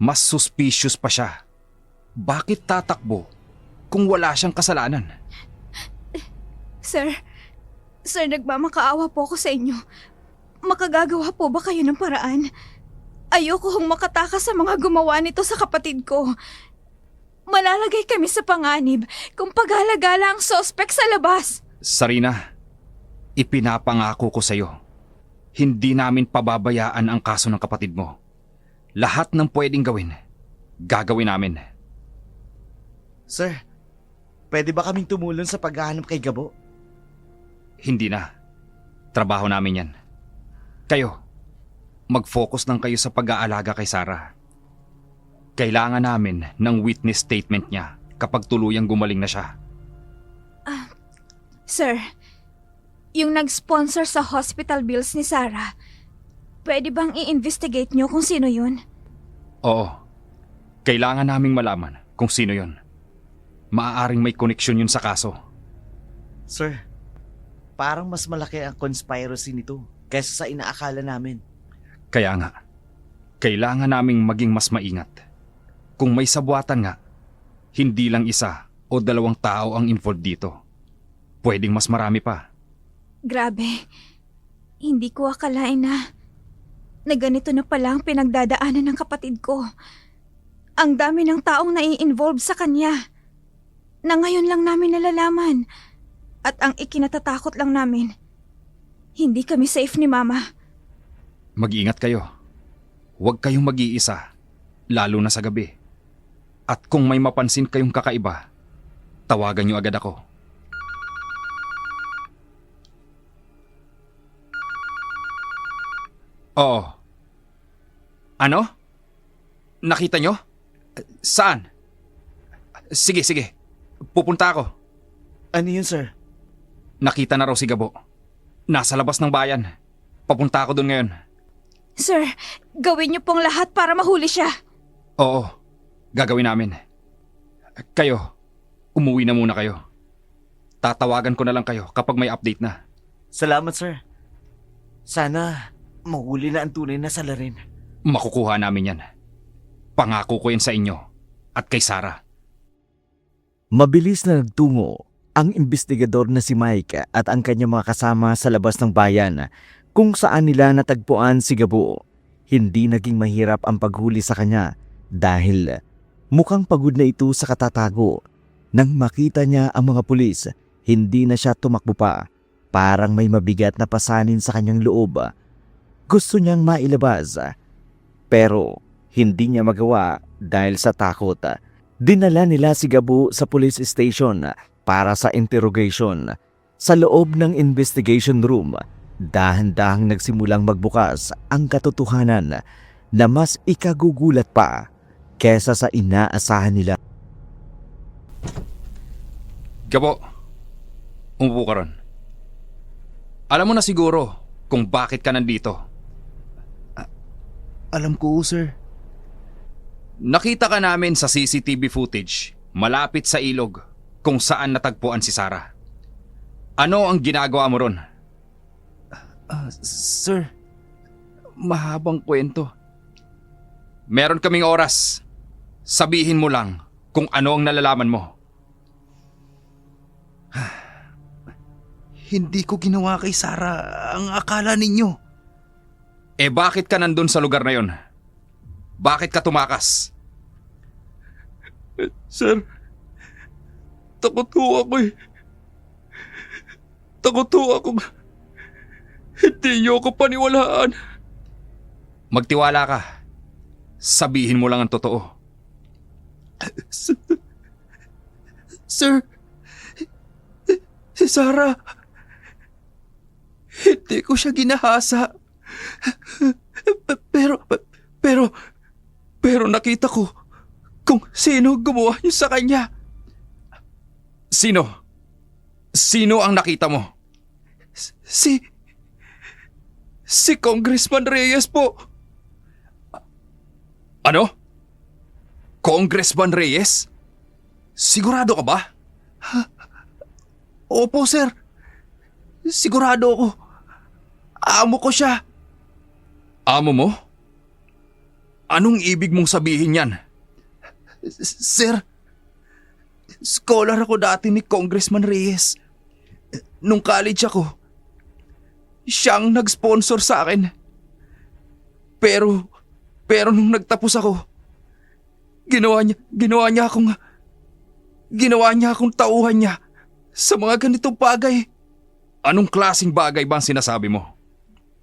mas suspicious pa siya. Bakit tatakbo kung wala siyang kasalanan? Sir, nagmamakaawa po ako sa inyo. Makagagawa po ba kayo ng paraan? Ayoko hong makatakas sa mga gumawa nito sa kapatid ko. Malalagay kami sa panganib kung paghalagala ang sospek sa labas. Sarina, ipinapangako ko sa'yo. Hindi namin pababayaan ang kaso ng kapatid mo. Lahat ng pwedeng gawin, gagawin namin. Sir, pwede ba kaming tumulong sa paghahanap kay Gabo? Hindi na. Trabaho namin yan. Kayo, mag-focus lang kayo sa pag-aalaga kay Sarah. Kailangan namin ng witness statement niya kapag tuluyang gumaling na siya. Sir, yung nag-sponsor sa hospital bills ni Sarah, pwede bang i-investigate niyo kung sino yun? Oo. Kailangan naming malaman kung sino yon. Maaaring may koneksyon yun sa kaso. Sir, parang mas malaki ang conspiracy nito kaysa sa inaakala namin. Kaya nga, kailangan naming maging mas maingat. Kung may sabuatan nga, hindi lang isa o dalawang tao ang involved dito. Pwedeng mas marami pa. Grabe, hindi ko akalain na ganito na pala ang pinagdadaanan ng kapatid ko. Ang dami ng taong nai-involve sa kanya na ngayon lang namin nalalaman. At ang ikinatatakot lang namin, hindi kami safe ni Mama. Mag-iingat kayo. Huwag kayong mag-iisa, lalo na sa gabi. At kung may mapansin kayong kakaiba, tawagan niyo agad ako. Oo. Ano? Nakita nyo? Saan? Sige. Pupunta ako. Ano yun, sir? Nakita na raw si Gabo. Nasa labas ng bayan. Papunta ako doon ngayon. Sir, gawin niyo pong lahat para mahuli siya. Oo, gagawin namin. Kayo, umuwi na muna kayo. Tatawagan ko na lang kayo kapag may update na. Salamat, sir. Sana mahuli na ang tunay na salarin. Makukuha namin yan. Pangako ko yan sa inyo at kay Sarah. Mabilis na nagtungo ang investigador na si Mike at ang kanyang mga kasama sa labas ng bayan kung saan nila natagpuan si Gabo. Hindi naging mahirap ang paghuli sa kanya dahil mukhang pagod na ito sa katatago. Nang makita niya ang mga pulis, hindi na siya tumakbo pa. Parang may mabigat na pasanin sa kanyang loob. Gusto niyang mailabas pero hindi niya magawa dahil sa takot. Dinala nila si Gabo sa police station para sa interrogation. Sa loob ng investigation room, dahan-dahang nagsimulang magbukas ang katotohanan na mas ikagugulat pa kesa sa inaasahan nila. Gabo, umupo ka ron. Alam mo na siguro kung bakit ka nandito. Alam ko, sir. Nakita ka namin sa CCTV footage malapit sa ilog kung saan natagpuan si Sarah. Ano ang ginagawa mo ron? Sir, mahabang kwento. Meron kaming oras. Sabihin mo lang kung ano ang nalalaman mo. Hindi ko ginawa kay Sarah ang akala ninyo. Eh bakit ka nandun sa lugar na yon? Bakit ka tumakas? Sir, takot ho ako eh. Takot ho ako. Hindi niyo ako paniwalaan. Magtiwala ka. Sabihin mo lang ang totoo. Sir, si Sarah, hindi ko siya ginahasa. Pero nakita ko kung sino gumawa niyo sa kanya. Sino? Sino ang nakita mo? Si Congressman Reyes po. Ano? Congressman Reyes? Sigurado ka ba? Opo, sir. Sigurado ako. Amo ko siya. Amo mo? Anong ibig mong sabihin yan? Sir, scholar ako dati ni Congressman Reyes. Nung college ako, siyang nag-sponsor sa akin. Pero nung nagtapos ako, ginawa niya akong tauhan niya sa mga ganitong bagay. Anong klasing bagay ba ang sinasabi mo?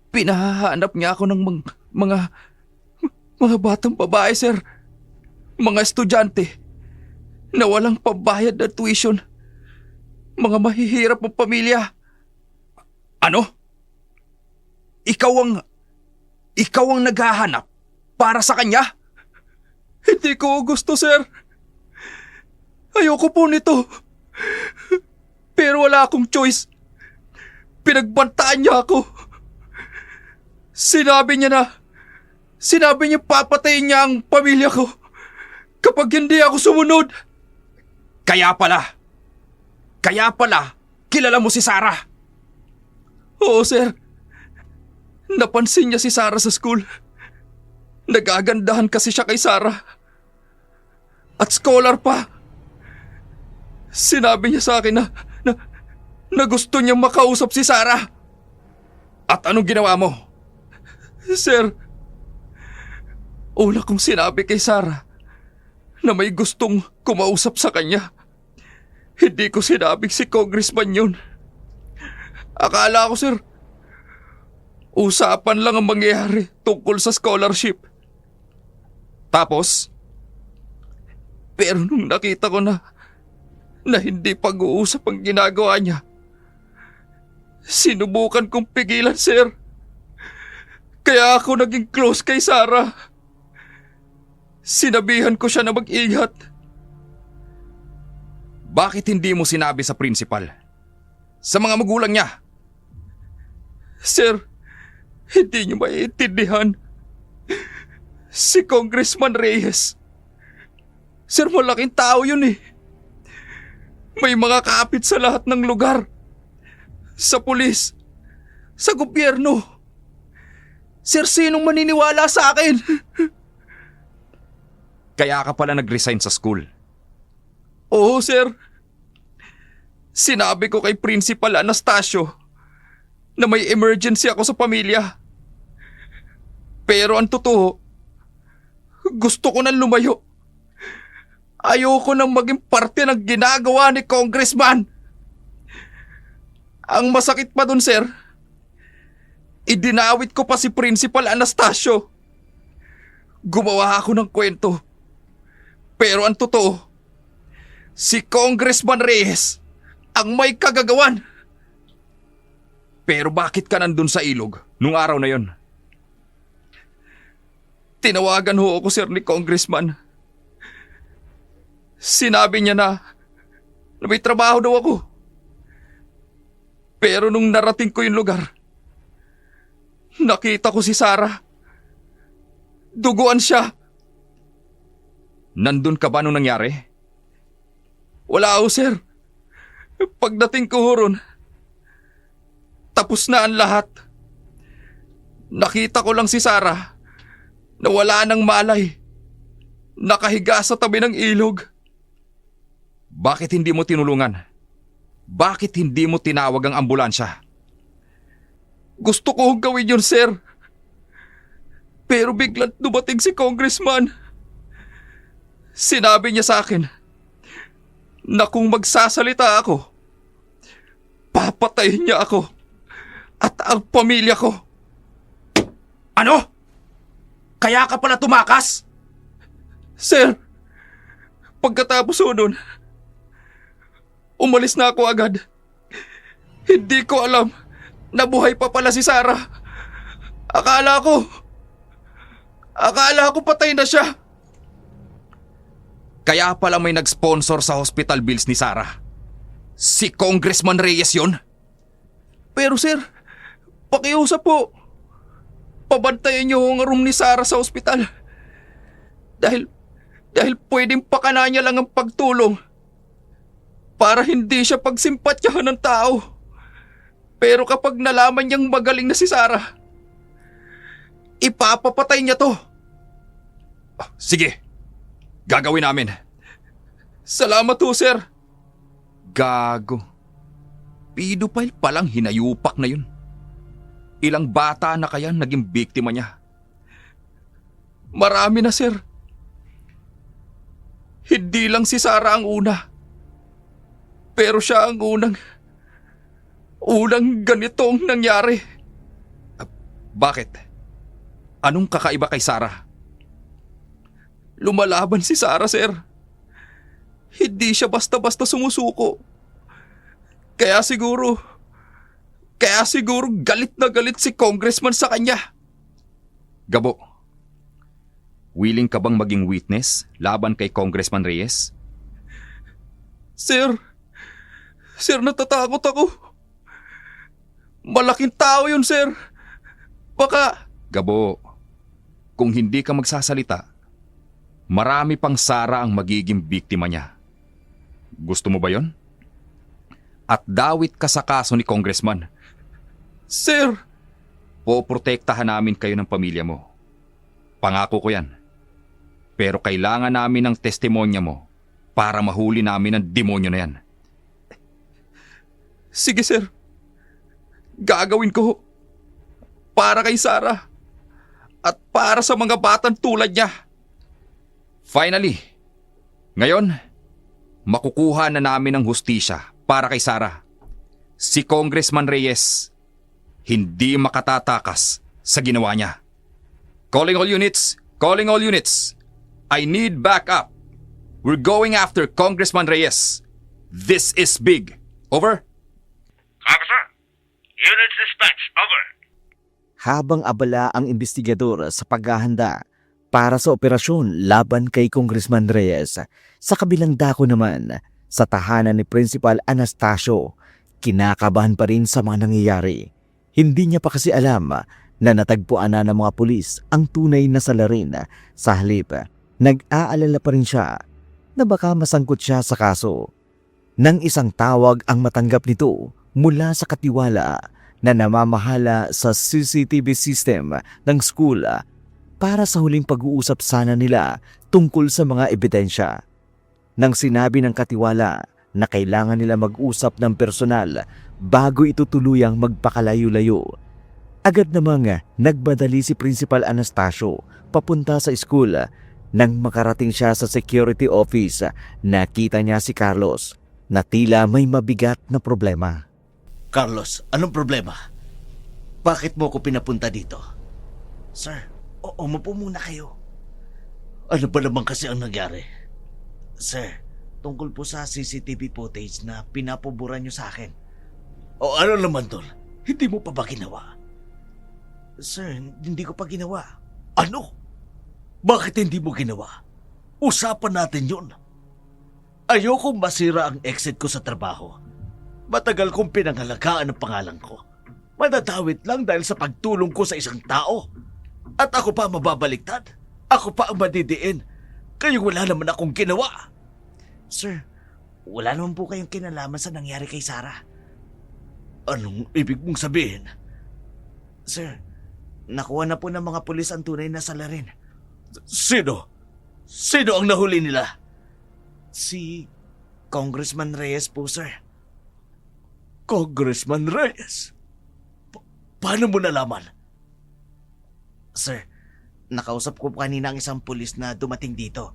Pinahahanap niya ako ng mga batang babae, sir. Mga estudyante na walang pambayad na tuition. Mga mahihirap ang pamilya. Ano? Ikaw ang naghahanap para sa kanya? Hindi ko gusto, sir. Ayoko po nito. Pero wala akong choice. Pinagbantaan niya ako. Sinabi niya papatayin niya ang pamilya ko kapag hindi ako sumunod. Kaya pala, kilala mo si Sarah. Oo, sir. Napansin niya si Sarah sa school. Nagagandahan kasi siya kay Sarah. At scholar pa. Sinabi niya sa akin na gusto niyang makausap si Sarah. At anong ginawa mo? Sir, una kong sinabi kay Sarah na may gustong kumausap sa kanya. Hindi ko sinabing si Congressman yun. Akala ko, sir, usapan lang ang mangyayari tungkol sa scholarship. Tapos? Pero nung nakita ko na hindi pag-uusap ang ginagawa niya, sinubukan kong pigilan, sir. Kaya ako naging close kay Sarah. Sinabihan ko siya na mag-ingat. Bakit hindi mo sinabi sa principal? Sa mga magulang niya? Sir, hindi niyo maiintindihan. Si Congressman Reyes. Sir, malaking tao yun eh. May mga kapit sa lahat ng lugar. Sa pulis. Sa gobyerno. Sir, sinong maniniwala sa akin? Kaya ka pala nag-resign sa school? Oo, sir. Sinabi ko kay Principal Anastasio na may emergency ako sa pamilya. Pero ang totoo, gusto ko nang lumayo. Ayoko nang maging parte ng ginagawa ni Congressman. Ang masakit pa dun, sir, idinawit ko pa si Principal Anastasio. Gumawa ako ng kwento. Pero ang totoo, si Congressman Reyes ang may kagagawan. Pero bakit ka nandun sa ilog nung araw na yon? Tinawagan ho ako, sir, ni Congressman. Sinabi niya na may trabaho daw ako. Pero nung narating ko yung lugar, nakita ko si Sarah. Duguan siya. Nandun ka ba nung nangyari? Wala ako, sir. Pagdating ko ron, tapos na ang lahat. Nakita ko lang si Sarah na wala ng malay. Nakahiga sa tabi ng ilog. Bakit hindi mo tinulungan? Bakit hindi mo tinawag ang ambulansya? Gusto ko gawin yun, sir. Pero biglang dumating si Congressman. Sinabi niya sa akin na kung magsasalita ako, papatayin niya ako at ang pamilya ko. Ano? Kaya ka pala tumakas? Sir, pagkatapos nun, umalis na ako agad. Hindi ko alam na buhay pa pala si Sarah. Akala ko patay na siya. Kaya pala may nag-sponsor sa hospital bills ni Sarah. Si Congressman Reyes yun? Pero sir, pakiusap po. Pabantayan niyo ang room ni Sarah sa ospital. Dahil Dahil pwedeng pakana niya lang ang pagtulong para hindi siya pagsimpatyahan ng tao. Pero kapag nalaman niyang magaling na si Sarah, ipapapatay niya to. Sige, gagawin namin. Salamat ho, sir. Gago. Pedophile palang hinayupak na yun. Ilang bata na kaya naging biktima niya? Marami na, sir. Hindi lang si Sarah ang una. Pero siya ang unang ganitong nangyari. Bakit? Anong kakaiba kay Sarah? Lumalaban si Sarah, sir. Hindi siya basta-basta sumusuko. Kaya siguro galit na galit si Congressman sa kanya. Gabo, willing ka bang maging witness laban kay Congressman Reyes? Sir, natatakot ako. Malaking tao yun, sir. Baka... Gabo, kung hindi ka magsasalita, marami pang Sarah ang magiging biktima niya. Gusto mo ba yon? At dawit ka sa kaso ni Congressman. Sir! Poprotektahan namin kayo ng pamilya mo. Pangako ko yan. Pero kailangan namin ng testimonya mo para mahuli namin ang demonyo na yan. Sige, sir. Gagawin ko. Para kay Sarah. At para sa mga batang tulad niya. Finally, ngayon, makukuha na namin ang hustisya para kay Sarah. Si Congressman Reyes, hindi makatatakas sa ginawa niya. Calling all units! Calling all units! I need backup. We're going after Congressman Reyes. This is big. Over. Officer, units dispatch. Over. Habang abala ang investigador sa paghahanda para sa operasyon laban kay Congressman Reyes, sa kabilang dako naman, sa tahanan ni Principal Anastasio, kinakabahan pa rin sa mga nangyayari. Hindi niya pa kasi alam na natagpuan na ng mga pulis ang tunay na salarin. Sa halip, nag-aalala pa rin siya na baka masangkot siya sa kaso. Nang isang tawag ang matanggap nito mula sa katiwala na namamahala sa CCTV system ng school para sa huling pag-uusap sana nila tungkol sa mga ebidensya. Nang sinabi ng katiwala na kailangan nila mag-usap ng personal bago ito tuluyang magpakalayo-layo, agad namang nagbadali si Principal Anastasio papunta sa school. Nang makarating siya sa security office, nakita niya si Carlos na tila may mabigat na problema. Carlos, anong problema? Bakit mo ko pinapunta dito? Sir, umupo muna kayo. Ano ba naman kasi ang nangyari? Sir, tungkol po sa CCTV footage na pinapaboran niyo sa akin. O ano naman tol? Hindi mo pa ba ginawa? Sir, hindi ko pa ginawa. Ano? Bakit hindi mo ginawa? Usapan natin yun. Ayokong masira ang exit ko sa trabaho. Matagal kong pinangalagaan ang pangalan ko. Madadawit lang dahil sa pagtulong ko sa isang tao. At ako pa mababaliktad. Ako pa ang madidiin. Kaya wala naman akong ginawa. Sir, wala naman po kayong kinalaman sa nangyari kay Sarah. Anong ibig mong sabihin? Sir, nakuha na po ng mga pulis ang tunay na salarin. Sino? Sino ang nahuli nila? Si Congressman Reyes po, sir. Congressman Reyes? Paano mo nalaman? Sir, nakausap ko po kanina ang isang pulis na dumating dito.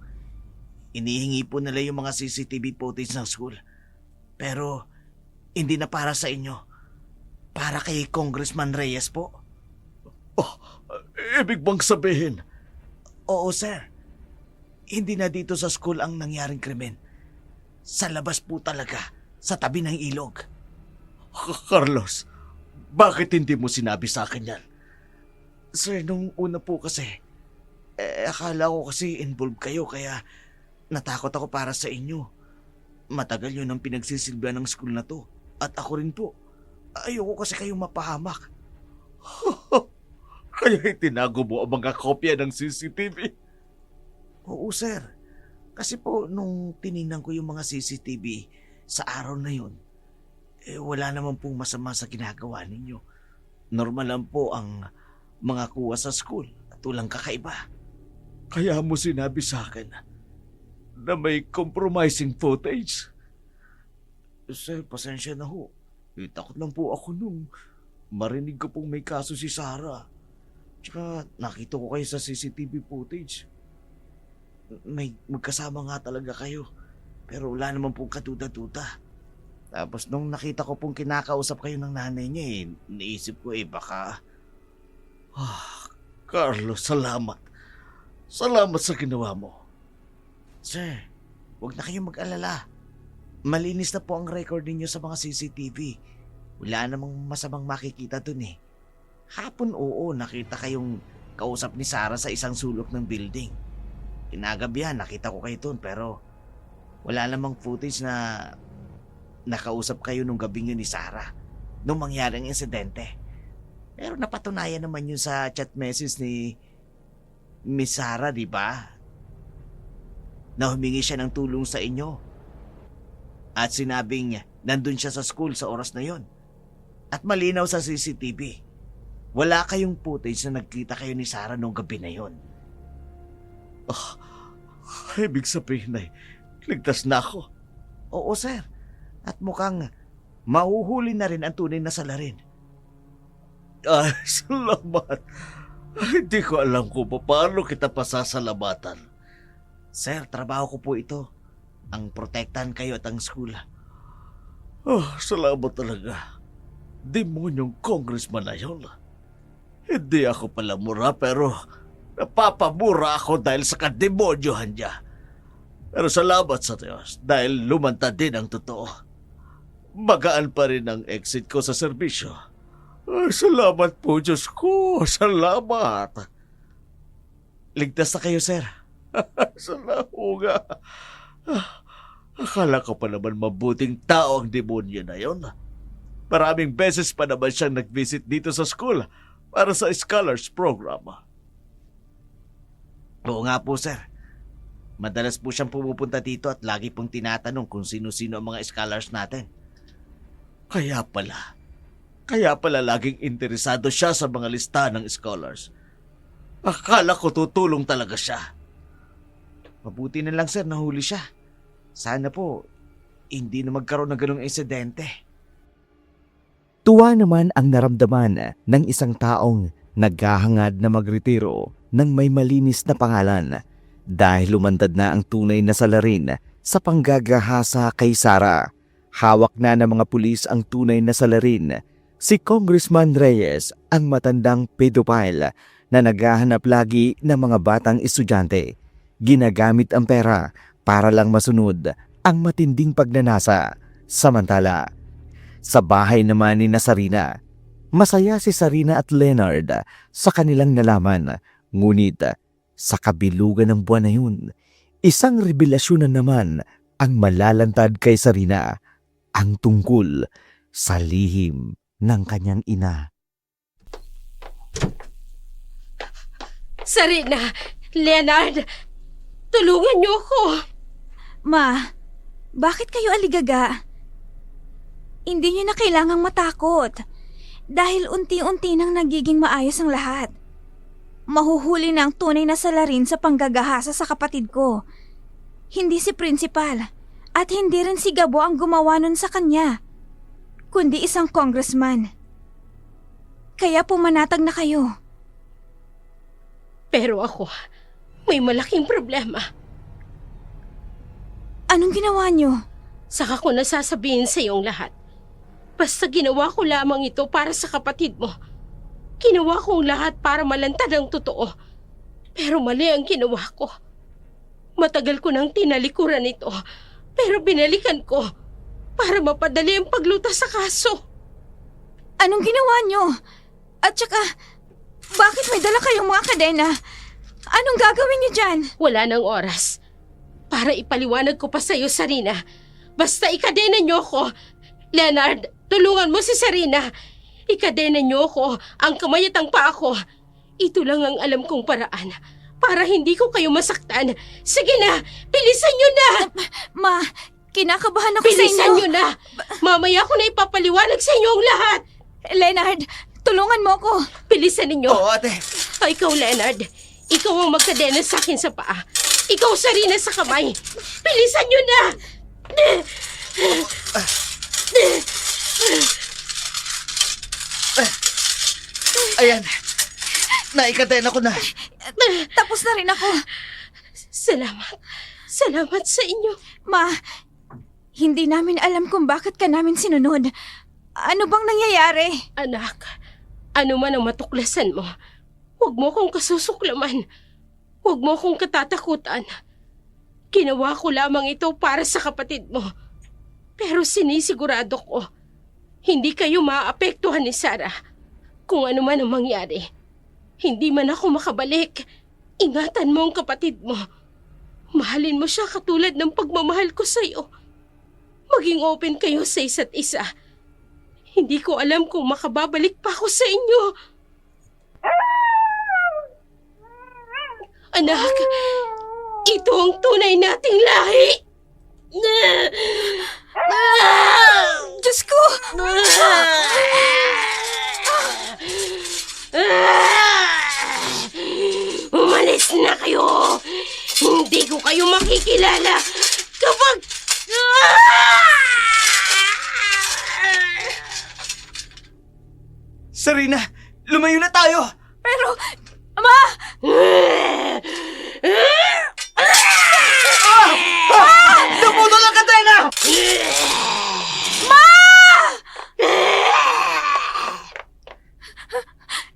Inihingi po nila yung mga CCTV footage ng school. Pero, hindi na para sa inyo. Para kay Congressman Reyes po. Oh, ibig bang sabihin? Oo, sir. Hindi na dito sa school ang nangyaring krimen. Sa labas po talaga, sa tabi ng ilog. Carlos, bakit hindi mo sinabi sa akin yan? Sir, nung una po kasi, akala ko kasi involved kayo kaya natakot ako para sa inyo. Matagal yun ang pinagsisilbihan ng school na to. At ako rin po. Ayoko kasi kayong mapahamak. Kaya itinago mo ang mga kopya ng CCTV? Oo, sir. Kasi po, nung tiningnan ko yung mga CCTV sa araw na yun, wala naman pong masama sa ginagawa ninyo. Normal lang po ang mga kuha sa school at walang kakaiba. Kaya mo sinabi sa akin na may compromising footage. Sir, pasensya na ho. Takot lang po ako nung marinig ko pong may kaso si Sarah. Tsaka nakita ko kayo sa CCTV footage. May magkasama nga talaga kayo. Pero wala naman pong katuda-tuda. Tapos nung nakita ko pong kinakausap kayo ng nanay niya naisip ko baka... Carlos, salamat. Salamat sa ginawa mo. Sir, huwag na kayong mag-alala. Malinis na po ang record ninyo sa mga CCTV. Wala namang masamang makikita dun Hapon nakita kayong kausap ni Sarah sa isang sulok ng building. Kinagabihan, nakita ko kayo dun pero wala namang footage na nakausap kayo nung gabing yun ni Sarah nung mangyari ang insidente. Pero napatunayan naman yun sa chat message ni Miss Sarah, di ba? Na humingi siya ng tulong sa inyo. At sinabing nandun siya sa school sa oras na yon. At malinaw sa CCTV. Wala kayong footage na nagkita kayo ni Sarah nung gabi na yon. Ibig sabihin ligtas na ako. Oo, sir. At mukhang mahuhuli na rin ang tunay na salarin. Ay, salamat. Hindi ko alam kung paano kita pasasalamatan. Sir, trabaho ko po ito. Ang protektahan kayo at ang school. Salamat talaga. Demonyong congressman na yun. Hindi ako pala mura pero napapamura ako dahil sa kademonyohan niya. Pero salamat sa Diyos dahil lumantad din ang totoo. Magaan pa rin ang exit ko sa serbisyo. Salamat po, Diyos ko. Salamat. Ligtas na kayo, sir. Salamat nga. Akala ko pa naman mabuting tao ang demonyo na yon. Maraming beses pa naman siyang nag-visit dito sa school para sa scholars program. Oo nga po, sir. Madalas po siyang pumupunta dito at lagi pong tinatanong kung sino-sino ang mga scholars natin. Kaya pala laging interesado siya sa mga listahan ng scholars. Akala ko tutulong talaga siya. Mabuti na lang, sir, nahuli siya. Sana po, hindi na magkaroon ng ganong insidente. Tuwa naman ang naramdaman ng isang taong naghahangad na magretiro ng may malinis na pangalan dahil lumantad na ang tunay na salarin sa panggagahasa kay Sarah. Hawak na ng mga pulis ang tunay na salarin. Si Congressman Reyes ang matandang pedophile na naghahanap lagi ng mga batang estudyante. Ginagamit ang pera para lang masunod ang matinding pagnanasa. Samantala, sa bahay naman ni Sarina, masaya si Sarina at Leonard sa kanilang nalaman. Ngunit sa kabilugan ng buwan na yun, isang revelasyon na naman ang malalantad kay Sarina, ang tungkol sa lihim ng kanyang ina. Sarina, Leonard, tulungan niyo ako. Ma, bakit kayo aligaga? Hindi niyo na kailangang matakot dahil unti-unti nang nagiging maayos ang lahat. Mahuhuli na ang tunay na salarin sa panggagahasa sa kapatid ko. Hindi si principal at hindi rin si Gabo ang gumawa nun sa kanya, kundi isang congressman. Kaya pumanatag na kayo. Pero ako, may malaking problema. Anong ginawa niyo? Saka ko nasasabihin sa iyong lahat. Basta ginawa ko lamang ito para sa kapatid mo. Ginawa ko ang lahat para malantad ang totoo. Pero mali ang ginawa ko. Matagal ko nang tinalikuran ito, pero binalikan ko para mapadali ang paglutas sa kaso. Anong ginawa niyo? At saka, bakit may dala kayong mga kadena? Anong gagawin niyo dyan? Wala nang oras. Para ipaliwanag ko pa sa iyo, Sarina. Basta ikadena niyo ko. Leonard, tulungan mo si Sarina. Ikadena niyo ko, ang kamay at ang paa ko. Ito lang ang alam kong paraan para hindi ko kayo masaktan. Sige na, bilisan nyo na! Ma, kinakabahan ako sa Bilisan inyo. nyo na! Mamaya ko na ipapaliwanag sa inyo ang lahat! Leonard, tulungan mo ako. Bilisan ninyo! Oo, ate. O ikaw, Leonard, ikaw ang magkadena sa akin sa paa. Ikaw, Sarina, sa kamay. Bilisan nyo na! Ayan. Naikadena ko na. Tapos na rin ako. Salamat. Salamat sa inyo. Ma, hindi namin alam kung bakit ka namin sinunod. Ano bang nangyayari? Anak, ano man ang matuklasan mo, huwag mo kong kasusuklaman. Huwag mo kong katatakutan. Ginawa ko lamang ito para sa kapatid mo. Pero sinisigurado ko, hindi kayo maapektuhan ni Sarah. Kung ano man ang mangyari, hindi man ako makabalik. Ingatan mo ang kapatid mo. Mahalin mo siya katulad ng pagmamahal ko sa iyo. Maging open kayo sa isa't isa. Hindi ko alam kung makababalik pa ako sa inyo. Anak, ito ang tunay nating lahi. Diyos ko! Umalis na kayo! Hindi ko kayo makikilala kapag... Sarina, lumayo na tayo! Pero, Ma! Naputol ang kadena!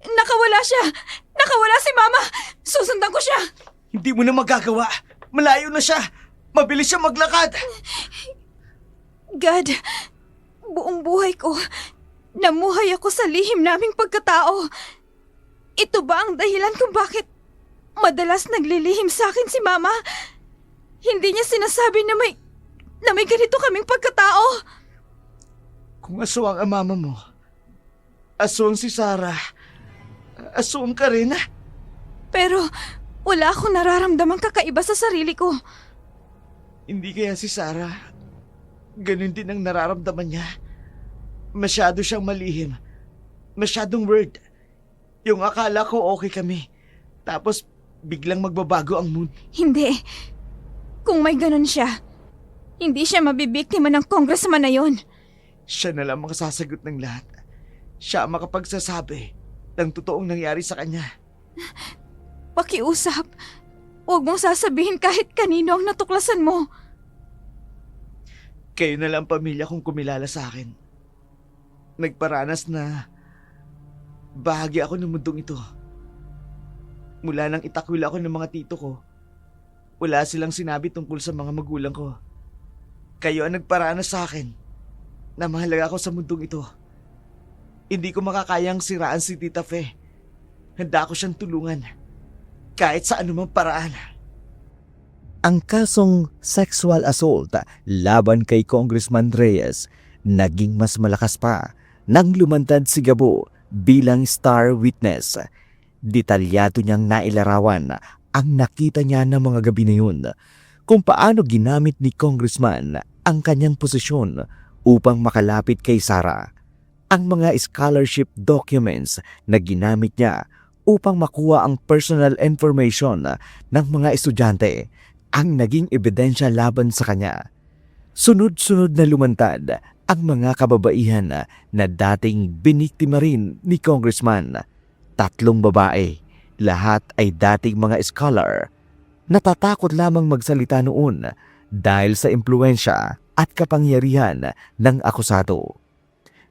Nakawala siya! Nakawala si Mama! Susundan ko siya! Hindi mo na magagawa. Malayo na siya. Mabilis siya maglakad. God, buong buhay ko, namuhay ako sa lihim naming pagkatao. Ito ba ang dahilan kung bakit madalas naglilihim sa akin si Mama? Hindi niya sinasabi na may ganito kaming pagkatao. Kung aswang ang mama mo, aswang si Sarah, aswang ka rin. Pero wala akong nararamdamang kakaiba sa sarili ko. Hindi kaya si Sarah, ganun din ang nararamdaman niya. Masyado siyang malihim. Masyadong word. Yung akala ko okay kami. Tapos biglang magbabago ang mood. Hindi. Kung may ganun siya, hindi siya mabibiktima ng congressman na yon. Siya na lang makasasagot ng lahat. Siya ang makapagsasabi ng totoong nangyari sa kanya. Pakiusap. Huwag mong sasabihin kahit kanino ang natuklasan mo. Kayo na lang pamilya kong kumilala sa akin. Nagparanas na bahagi ako ng mundong ito. Mula nang itakwil ako ng mga tito ko, wala silang sinabi tungkol sa mga magulang ko. Kayo ang nagparanas sa akin na mahalaga ako sa mundong ito. Hindi ko makakayang siraan si Tita Fe. Handa ako siyang tulungan. Kahit sa anumang paraan. Ang kasong sexual assault laban kay Congressman Reyes naging mas malakas pa nang lumantad si Gabo bilang star witness. Detalyado niyang nailarawan ang nakita niya ng mga gabi na yun, kung paano ginamit ni Congressman ang kanyang posisyon upang makalapit kay Sarah. Ang mga scholarship documents na ginamit niya upang makuha ang personal information ng mga estudyante ang naging ebidensya laban sa kanya. Sunod-sunod na lumantad ang mga kababaihan na dating biniktima rin ni Congressman. 3 babae, lahat ay dating mga scholar. Natatakot lamang magsalita noon dahil sa impluensya at kapangyarihan ng akusado.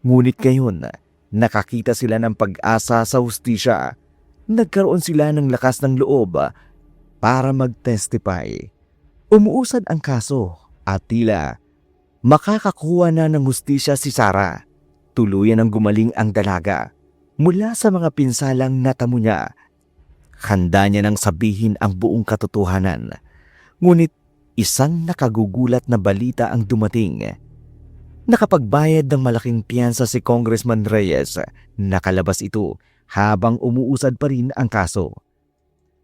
Ngunit ngayon, nakakita sila ng pag-asa sa hustisya. Nagkaroon sila ng lakas ng loob para mag-testify. Umuusad ang kaso at tila makakakuha na ng hustisya si Sarah. Tuluyan ang gumaling ang dalaga mula sa mga pinsalang natamo niya. Handa niya nang sabihin ang buong katotohanan. Ngunit isang nakagugulat na balita ang dumating. Nakapagbayad ng malaking piyansa si Congressman Reyes. Nakalabas ito habang umuusad pa rin ang kaso.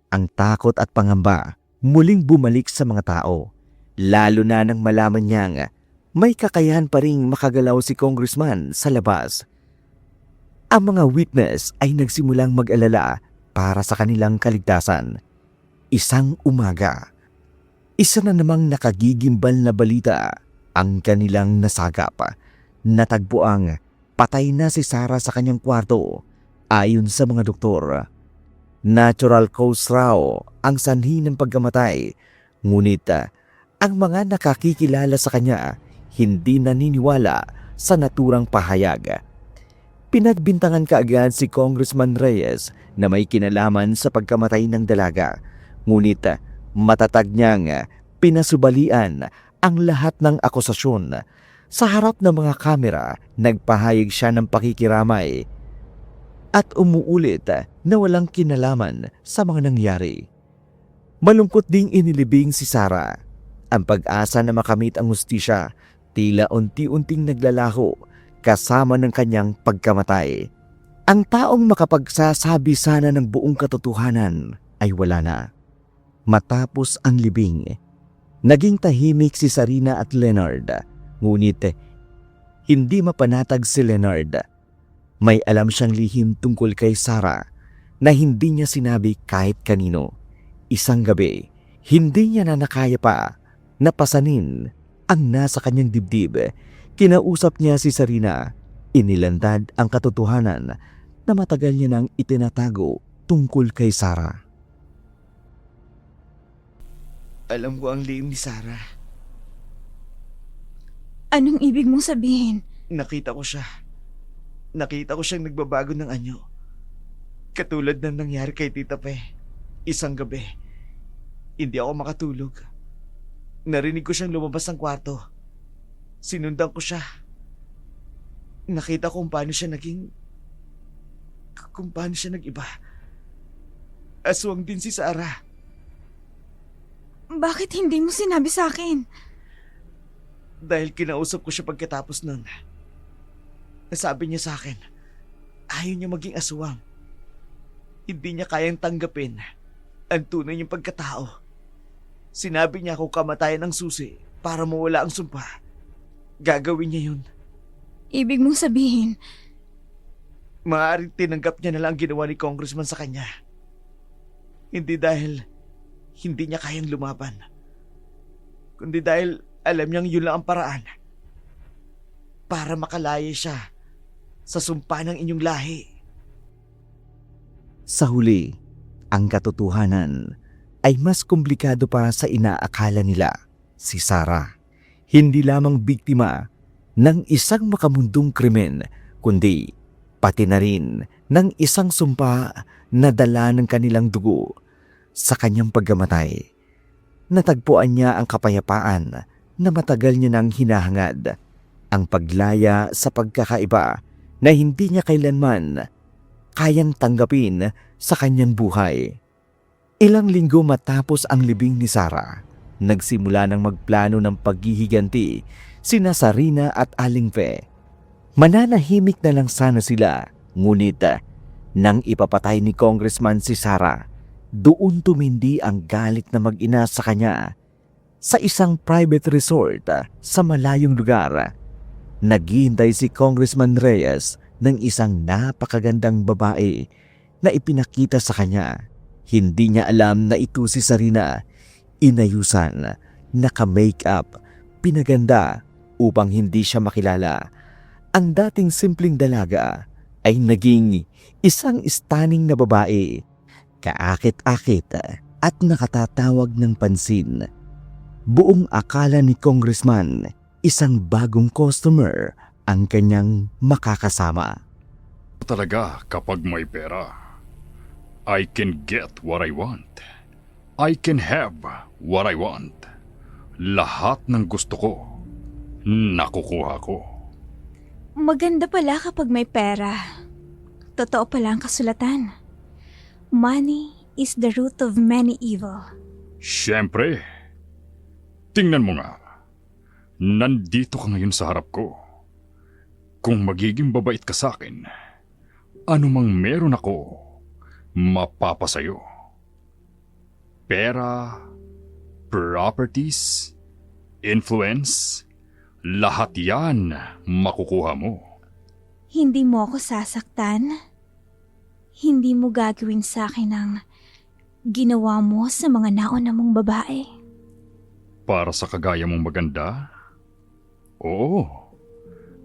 Ang takot at pangamba muling bumalik sa mga tao, lalo na nang malaman niyang may kakayahan pa ring makagalaw si Congressman sa labas. Ang mga witness ay nagsimulang mag-alala para sa kanilang kaligtasan. Isang umaga, isa na namang nakagigimbal na balita ang kanilang nasagap. Natagpuang patay na si Sarah sa kanyang kwarto ayon sa mga doktor. Natural cause raw ang sanhi ng pagkamatay, ngunit ang mga nakakikilala sa kanya hindi naniniwala sa naturang pahayag. Pinagbintangan kaagad si Congressman Reyes na may kinalaman sa pagkamatay ng dalaga, ngunit matatag niyang pinasubalian ang lahat ng akusasyon. Sa harap ng mga kamera, nagpahayag siya ng pakikiramay at umuulit na walang kinalaman sa mga nangyari. Malungkot ding inilibing si Sarah. Ang pag-asa na makamit ang hustisya tila unti-unting naglalaho kasama ng kanyang pagkamatay. Ang taong makapagsasabi sana ng buong katotohanan ay wala na. Matapos ang libing, naging tahimik si Sarina at Leonard. Ngunit hindi mapanatag si Leonard. May alam siyang lihim tungkol kay Sarah na hindi niya sinabi kahit kanino. Isang gabi, hindi niya na nakaya pa na pasanin ang nasa kanyang dibdib. Kinausap niya si Sarina. Inilandad ang katotohanan na matagal niya nang itinatago tungkol kay Sarah. Alam ko ang lihim ni Sarah. Anong ibig mong sabihin? Nakita ko siya. Nakita ko siyang nagbabago ng anyo. Katulad ng nangyari kay Tita Pe. Isang gabi, hindi ako makatulog. Narinig ko siyang lumabas ng kwarto. Sinundan ko siya. Nakita ko kung paano siya nag-iba. Aswang din si Sarah. Bakit hindi mo sinabi sa akin? Dahil kinausap ko siya pagkatapos nun. Nasabi niya sa akin, ayaw niya maging aswang. Hindi niya kayang tanggapin ang tunay niyang pagkatao. Sinabi niya kung kamatayan ng susi para mawala ang sumpa, gagawin niya yun. Ibig mong sabihin, Maaaring tinanggap niya na lang ang ginawa ni Congressman sa kanya. Hindi dahil hindi niya kayang lumaban, kundi dahil alam niyang yun lang ang paraan para makalaya siya sa sumpa ng inyong lahi. Sa huli, ang katotohanan ay mas komplikado pa sa inaakala nila. Si Sarah, hindi lamang biktima ng isang makamundong krimen, kundi pati na rin ng isang sumpa na dala ng kanilang dugo. Sa kanyang pagkamatay, natagpuan niya ang kapayapaan na matagal niya nang hinahangad, ang paglaya sa pagkakaiba na hindi niya kailanman kayang tanggapin sa kanyang buhay. Ilang linggo matapos ang libing ni Sarah, nagsimula ng magplano ng paghihiganti sina Sarina at Aling Fe. Mananahimik na lang sana sila, ngunit nang ipapatay ni Congressman si Sarah, doon tumindi ang galit na mag-ina sa kanya. Sa isang private resort sa malayong lugar, naghihintay si Congressman Reyes ng isang napakagandang babae na ipinakita sa kanya. Hindi niya alam na ito si Sarina. Inayusan, naka-makeup, pinaganda upang hindi siya makilala. Ang dating simpleng dalaga ay naging isang stunning na babae, kaakit-akit at nakatatawag ng pansin. Buong akala ni Congressman, isang bagong customer ang kanyang makakasama. Talaga kapag may pera, I can get what I want. I can have what I want. Lahat ng gusto ko, nakukuha ko. maganda pala kapag may pera. Totoo pala ang kasulatan. Money is the root of many evil. Siyempre. Tingnan mo nga. Nandito ka ngayon sa harap ko. Kung magiging babait ka sa akin, anumang meron ako, mapapasayo. Pera, properties, influence, lahat yan makukuha mo. Hindi mo ako sasaktan. Hindi mo gagawin sa akin ang ginawa mo sa mga nauna mong babae. Para sa kagaya mong maganda? Oo.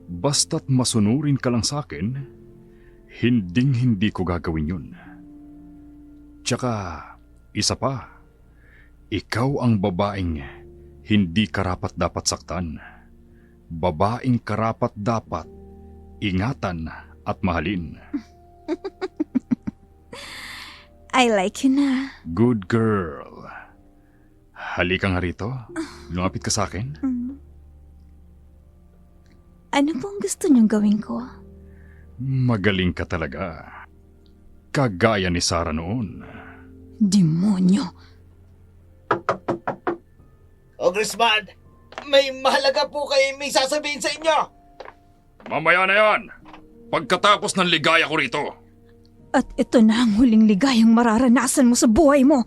Basta't masunurin ka lang sa akin, hinding-hindi ko gagawin yun. Tsaka, isa pa, ikaw ang babaeng hindi karapat-dapat saktan. Babaeng karapat-dapat ingatan at mahalin. I like you na. Good girl. Halika nga rito. Lumapit ka sa akin. Ano pong gusto niyong gawin ko? Magaling ka talaga. Kagaya ni Sarah noon. Demonyo! Congressman, may mahalaga po kayo may sasabihin sa inyo. Mamaya na yan. Pagkatapos ng ligaya ko rito. At ito na ang huling ligayang mararanasan mo sa buhay mo.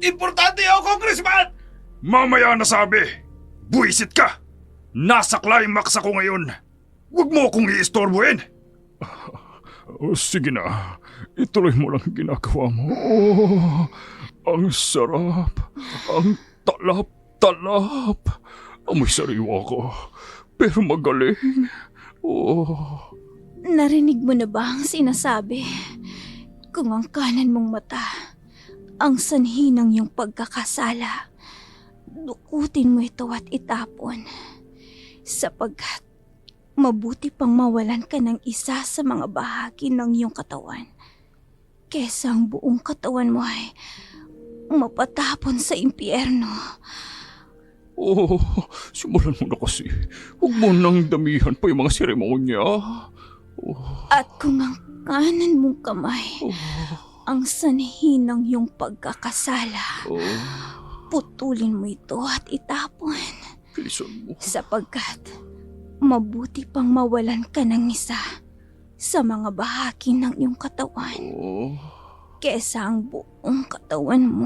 Importante yun, Congressman! Mamaya na sabi. Buisit ka. Nasa climax ako ngayon. Huwag mo akong iistorbuhin. Sige na. Ituloy mo lang ginagawa mo. Oh, ang sarap. Ang talap-talap. Amoy sariwa ko. Pero magaling. Oh. Narinig mo na ba ang sinasabi? Kung ang kanan mong mata ang sanhi ng iyong pagkakasala, dukutin mo ito at itapon. Sapagkat mabuti pang mawalan ka ng isa sa mga bahagi ng iyong katawan kesa ang buong katawan mo ay mapatapon sa impyerno. Oh, simulan mo na kasi. Huwag mo nang damihan pa yung mga seremonya. At kung ang kanan mong kamay ang sanhi ng iyong pagkakasala, putulin mo ito at itapon. Bilisan mo. Sapagkat mabuti pang mawalan ka ng isa sa mga bahagi ng iyong katawan kesa ang buong katawan mo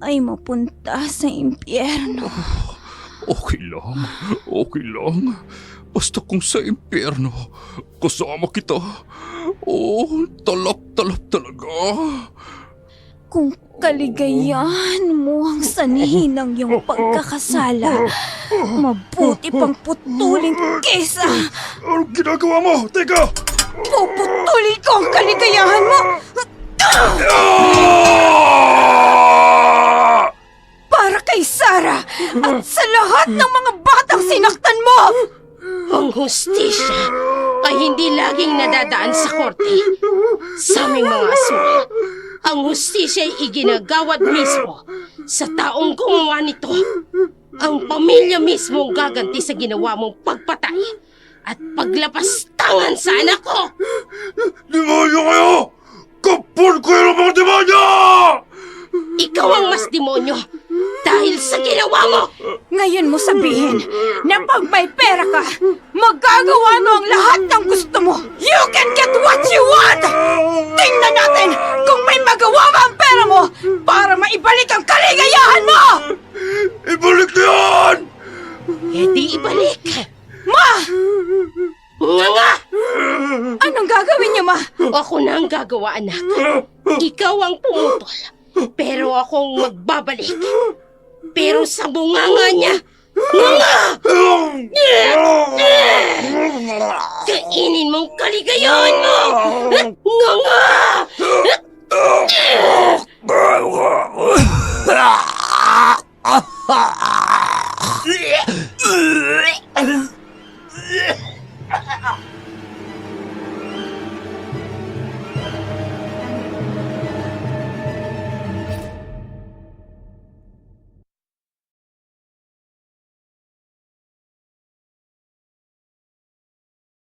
ay mapunta sa impyerno. Okay lang. Basta kung sa impyerno, kasama kita. Oh, talap-talap talaga. Kung kaligayahan mo ang sanhi ng iyong pagkakasala, mabuti pang putulin kesa Anong ginagawa mo? Teka! puputulin ko ang kaligayahan mo! Para kay Sarah at sa lahat ng mga batang sinaktan mo! Ang hustisya ay hindi laging nadadaan sa korte. Sa aming mga aswang, ang hustisya ay iginagawad mismo sa taong gumawa nito. Ang pamilya mismo ang gaganti sa ginawa mong pagpatay at paglapastangan sa anak ko. Demonyo kayo! Kapul kayo ng mga demonyo! Ikaw ang mas demonyo dahil sa ginawa mo. Ngayon mo sabihin na pag may pera ka, magagawa mo ang lahat ng gusto mo. You can get what you want! Tingnan natin kung may magawa ba ang pera mo para maibalik ang kaligayahan mo! Ibalik na yan! E di ibalik. Ma! Nga! Anong gagawin niyo, Ma? Ako na ang gagawa, anak. Ikaw ang pumutol, pero akong magbabalik. Pero sa bunganga niya, kainin mong kaligayahan mo! Nga!